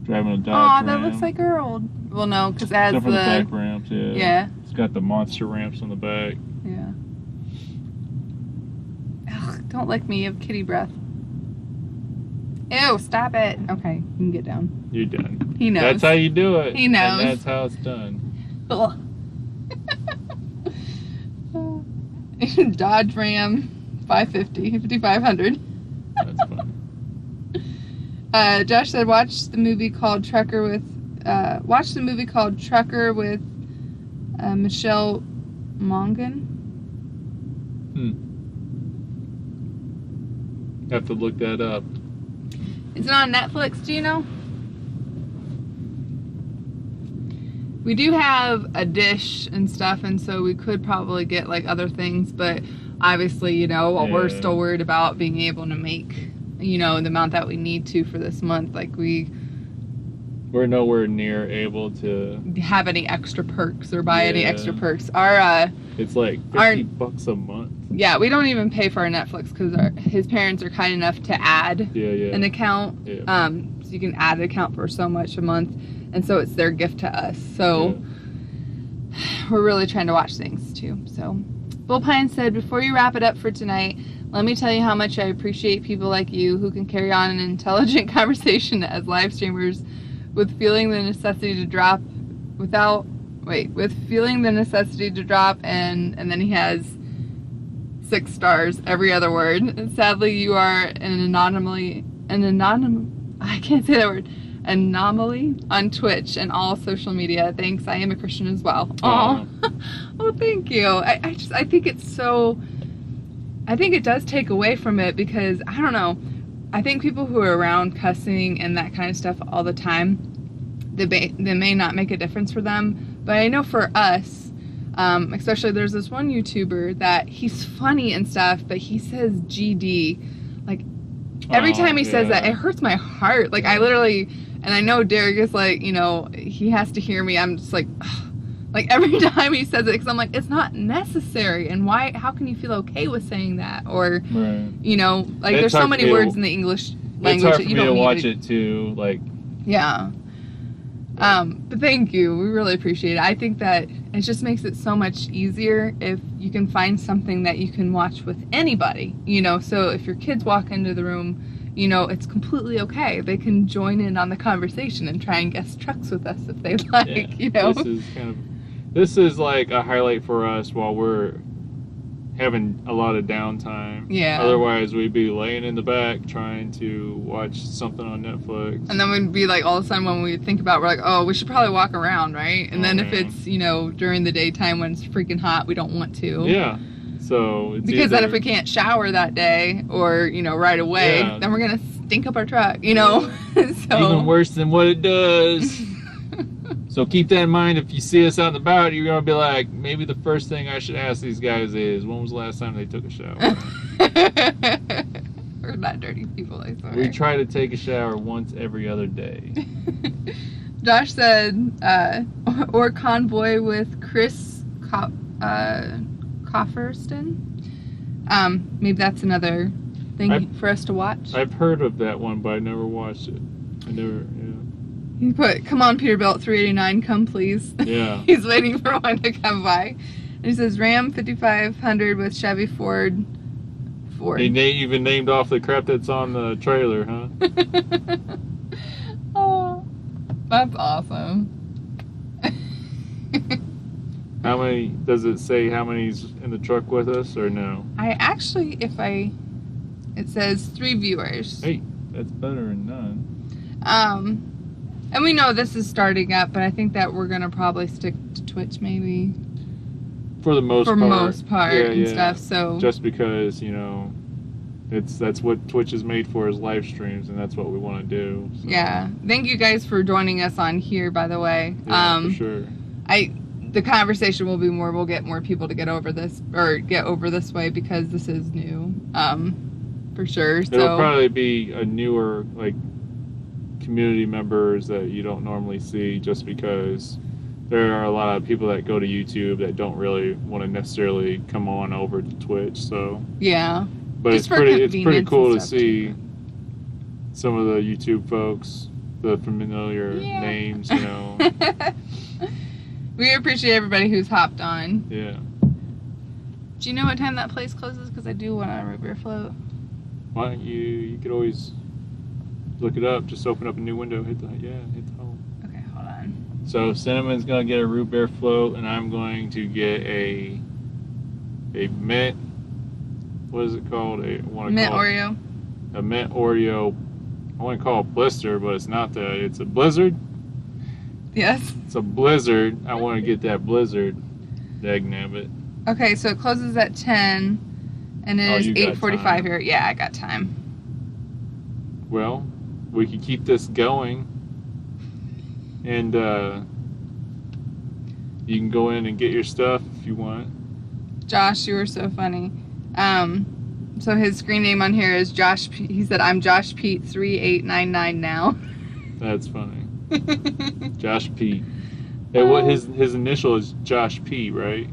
Driving a Dodge Ram. That looks like her old. Well, no, because it has Except for the back ramps, yeah. Yeah. It's got the monster ramps on the back. Yeah. Ugh, don't lick me. You have kitty breath. Ew, stop it. Okay, you can get down. You're done. He knows. That's how you do it. He knows. And that's how it's done. Dodge Ram 550, 5500. That's funny. Josh said, watch the movie called Trucker with Michelle Monaghan. Have to look that up. Is it on Netflix, do you know? We do have a dish and stuff, and so we could probably get like other things, but obviously, you know, we're still worried about being able to make, you know, the amount that we need to for this month. Like, we're nowhere near able to have any extra perks or buy any extra perks. Our it's like $50 a month. Yeah, we don't even pay for our Netflix because his parents are kind enough to add an account. Yeah. So you can add an account for so much a month, and so it's their gift to us. So we're really trying to watch things too. So Bull Pine said, before you wrap it up for tonight, let me tell you how much I appreciate people like you who can carry on an intelligent conversation as live streamers with feeling the necessity to drop and then he has 6 stars every other word. And sadly, you are anomaly on Twitch and all social media. Thanks, I am a Christian as well. Oh, thank you. I think it's so, I think it does take away from it because, I don't know, I think people who are around cussing and that kind of stuff all the time, they may not make a difference for them, but I know for us, especially there's this one YouTuber that he's funny and stuff, but he says GD, like, every time he says that, it hurts my heart. Like, I literally, and I know Derek is like, you know, he has to hear me. I'm just like, ugh. Like, every time he says it, because I'm like, it's not necessary. And why, how can you feel okay with saying that? Or, you know, like, there's so many words in the English language that you don't need to watch it too, like. Yeah. But thank you. We really appreciate it. I think that it just makes it so much easier if you can find something that you can watch with anybody, you know. So if your kids walk into the room, you know, it's completely okay. They can join in on the conversation and try and guess trucks with us if they like, Yeah, you know. This is like a highlight for us while we're having a lot of downtime. Yeah. Otherwise, we'd be laying in the back trying to watch something on Netflix. And then we'd be like, all of a sudden when we think about it, we're like, oh, we should probably walk around, right? And then if it's, you know, during the daytime when it's freaking hot, we don't want to. Yeah. So it's because then if we can't shower that day or, you know, right away, then we're going to stink up our truck, you know? So, even worse than what it does. So keep that in mind. If you see us out and about, you're going to be like, maybe the first thing I should ask these guys is, when was the last time they took a shower? We're not dirty people, I swear. We try to take a shower once every other day. Josh said, or convoy with Chris Cofferston. Maybe that's another thing for us to watch. I've heard of that one, but I never watched it. Yeah. He put, come on, Peterbilt 389, come please. Yeah. He's waiting for one to come by. And he says, Ram 5500 with Chevy Ford. He even named off the crap that's on the trailer, huh? Oh, that's awesome. How many, does it say how many's in the truck with us, or no? I actually, it says 3 viewers. Hey, that's better than none. And we know this is starting up, but I think that we're gonna probably stick to Twitch maybe. For the most part. And stuff. So just because, you know, that's what Twitch is made for, is live streams, and that's what we want to do. So. Yeah. Thank you guys for joining us on here, by the way. Yeah, for sure. The conversation will be more. We'll get more people to get over this way because this is new. For sure. It'll probably be a newer community members that you don't normally see, just because there are a lot of people that go to YouTube that don't really want to necessarily come on over to Twitch. So yeah, but it's pretty cool to see some of the YouTube folks, the familiar names, you know. We appreciate everybody who's hopped on. Yeah. Do you know what time that place closes? Because I do want a root beer float. Why don't you could always look it up. Just open up a new window, hit the home. Okay, hold on. So Cinnamon's gonna get a root beer float, and I'm going to get a mint. What is it called? Mint Oreo. A mint Oreo. I want to call it blister, but it's not that. It's a blizzard. Yes. It's a blizzard. I want to get that blizzard. Dagnabbit. Okay, so it closes at 10, and it is 8:45 here. Yeah, I got time. Well, we could keep this going, and you can go in and get your stuff if you want. Josh, you were so funny. So his screen name on here is Josh. He said, "I'm Josh Pete 3899 now." That's funny. Josh Pete. Hey, what his initial is Josh P, right?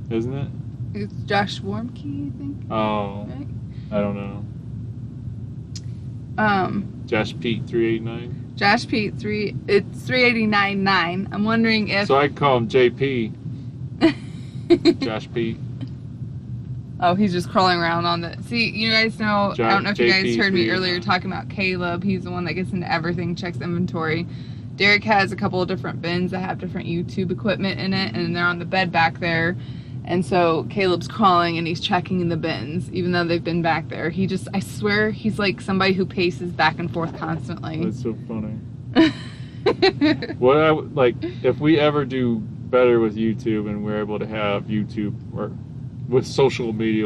Isn't it? It's Josh Warmkey, I think. Oh, right? I don't know. Josh Pete 389. Josh Pete it's 3899. I'm wondering if. So I call him JP. Josh Pete. Oh, he's just crawling around on the. See, you guys know. I don't know if you guys heard me earlier talking about Caleb. He's the one that gets into everything, checks inventory. Derek has a couple of different bins that have different YouTube equipment in it, and they're on the bed back there. And so Caleb's crawling and he's checking in the bins, even though they've been back there. I swear, he's like somebody who paces back and forth constantly. That's so funny. If we ever do better with YouTube and we're able to have YouTube, or with social media,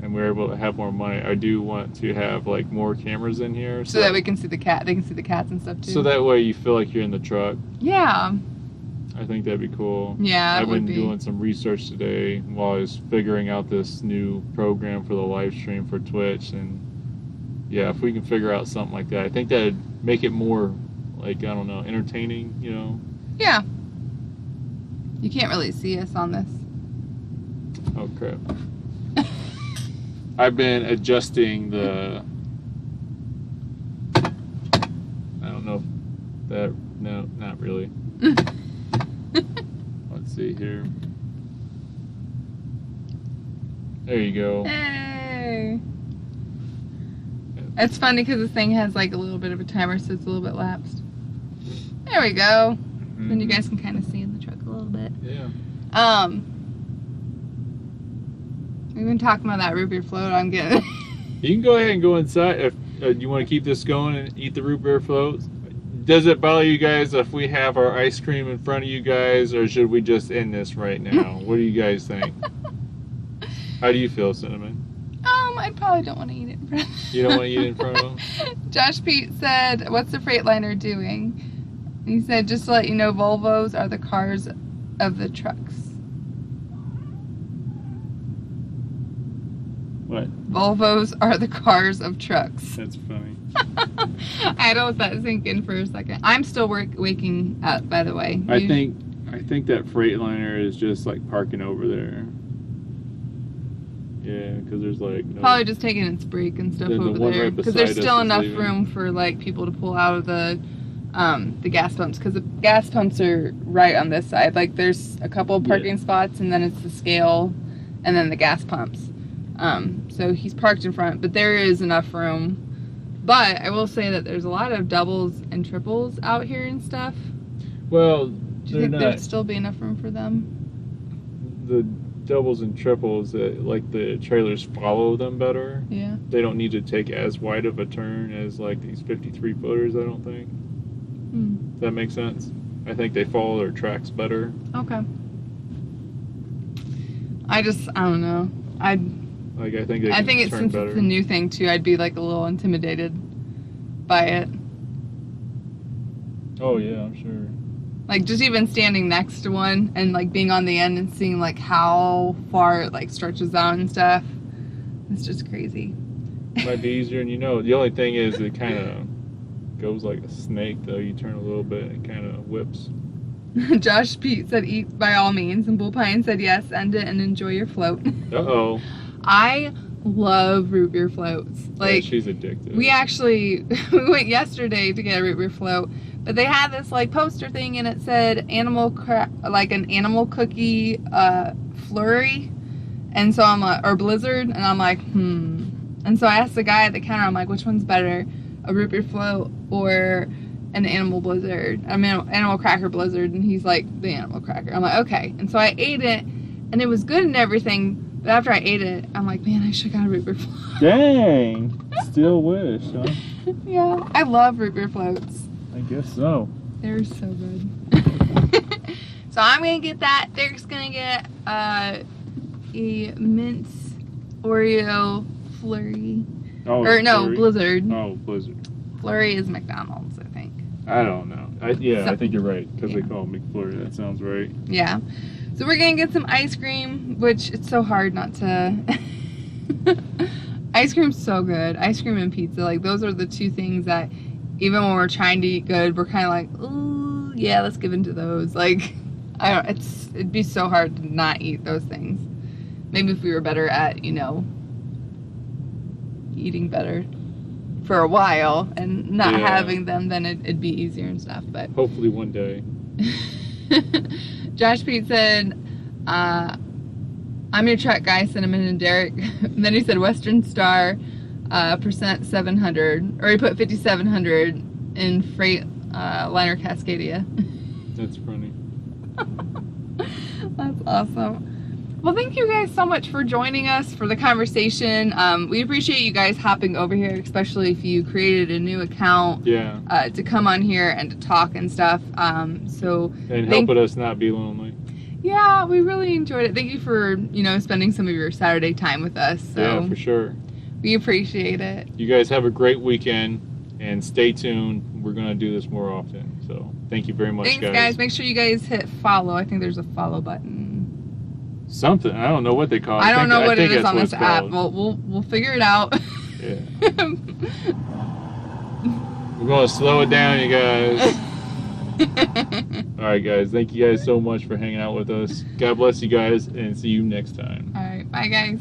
and we're able to have more money, I do want to have more cameras in here. So that we can see the cat. They can see the cats and stuff too. So that way you feel like you're in the truck. Yeah. I think that'd be cool. Yeah, I've been doing some research today while I was figuring out this new program for the live stream for Twitch, and yeah, if we can figure out something like that, I think that'd make it more, I don't know, entertaining, you know? Yeah. You can't really see us on this. Oh, crap. I've been adjusting the... I don't know if that... No, not really. Let's see here. There you go. Hey. It's funny because this thing has like a little bit of a timer, so it's a little bit lapsed. There we go. Then you guys can kind of see in the truck a little bit. Yeah. We've been talking about that root beer float I'm getting. You can go ahead and go inside if you want to keep this going and eat the root beer floats. Does it bother you guys if we have our ice cream in front of you guys, or should we just end this right now? What do you guys think? How do you feel, Cinnamon? I probably don't want to eat it in front of them. You don't want to eat it in front of them? Josh Pete said, what's the Freightliner doing? He said, just to let you know, Volvos are the cars of the trucks. What? Volvos are the cars of trucks. That's funny. I had to let that sink in for a second. I'm still waking up, by the way. I think that Freightliner is just like parking over there. Yeah, because there's like no, probably just taking its break and stuff over there. Because there's still enough room for like people to pull out of the gas pumps. Because the gas pumps are right on this side. Like there's a couple of parking spots, and then it's the scale, and then the gas pumps. So he's parked in front, but there is enough room. But I will say that there's a lot of doubles and triples out here and stuff. Well, do you think there'd still be enough room for them? The doubles and triples, like the trailers follow them better. Yeah. They don't need to take as wide of a turn as like these 53 footers, I don't think. Does that make sense? I think they follow their tracks better. Okay. I don't know. I think it's since it's a new thing too, I'd be like a little intimidated by it. Oh yeah, I'm sure. Like just even standing next to one and like being on the end and seeing like how far it like stretches out and stuff. It's just crazy. Might be easier, and the only thing is it kind of goes like a snake though. You turn a little bit and it kind of whips. Josh Pete said eat by all means, and Bullpine said yes, end it and enjoy your float. Uh-oh. I love root beer floats. Like, yeah, she's addicted. We went yesterday to get a root beer float, but they had this like poster thing and it said like an animal cookie flurry, and so I'm like, or blizzard, and I'm like, and so I asked the guy at the counter, I'm like, which one's better, a root beer float or an animal blizzard? I mean, animal cracker blizzard, and he's like, the animal cracker. I'm like, okay, and so I ate it, and it was good and everything. But after I ate it, I'm like, man, I should have got a root beer float. Dang! Still wish, huh? Yeah, I love root beer floats. I guess so. They're so good. So I'm going to get that. Derek's going to get a mint Oreo flurry. Oh, or no, flurry. blizzard. Oh, blizzard. Flurry is McDonald's, I think. I don't know. I think you're right, because they call it McFlurry. That sounds right. Yeah. So we're going to get some ice cream, which it's so hard not to... Ice cream's so good. Ice cream and pizza, like those are the two things that even when we're trying to eat good, we're kind of like, ooh, yeah, let's give into those. Like, it'd be so hard to not eat those things. Maybe if we were better at, eating better for a while and not having them, then it'd be easier and stuff. But hopefully one day. Josh Pete said, I'm your truck guy, Cinnamon and Derek. And then he said Western Star percent 700, or he put 5,700 in Freightliner Cascadia. That's funny. That's awesome. Well, thank you guys so much for joining us for the conversation. We appreciate you guys hopping over here, especially if you created a new account to come on here and to talk and stuff. And helping us not be lonely. Yeah, we really enjoyed it. Thank you for, spending some of your Saturday time with us. So yeah, for sure. We appreciate it. You guys have a great weekend, and stay tuned. We're going to do this more often. So thank you very much, Thanks, guys. Make sure you guys hit follow. I think there's a follow button. Something. I don't know what they call it. I don't know what it is on this app. We'll figure it out. Yeah. We're going to slow it down, you guys. Alright guys, thank you guys so much for hanging out with us. God bless you guys, and see you next time. Alright, bye guys.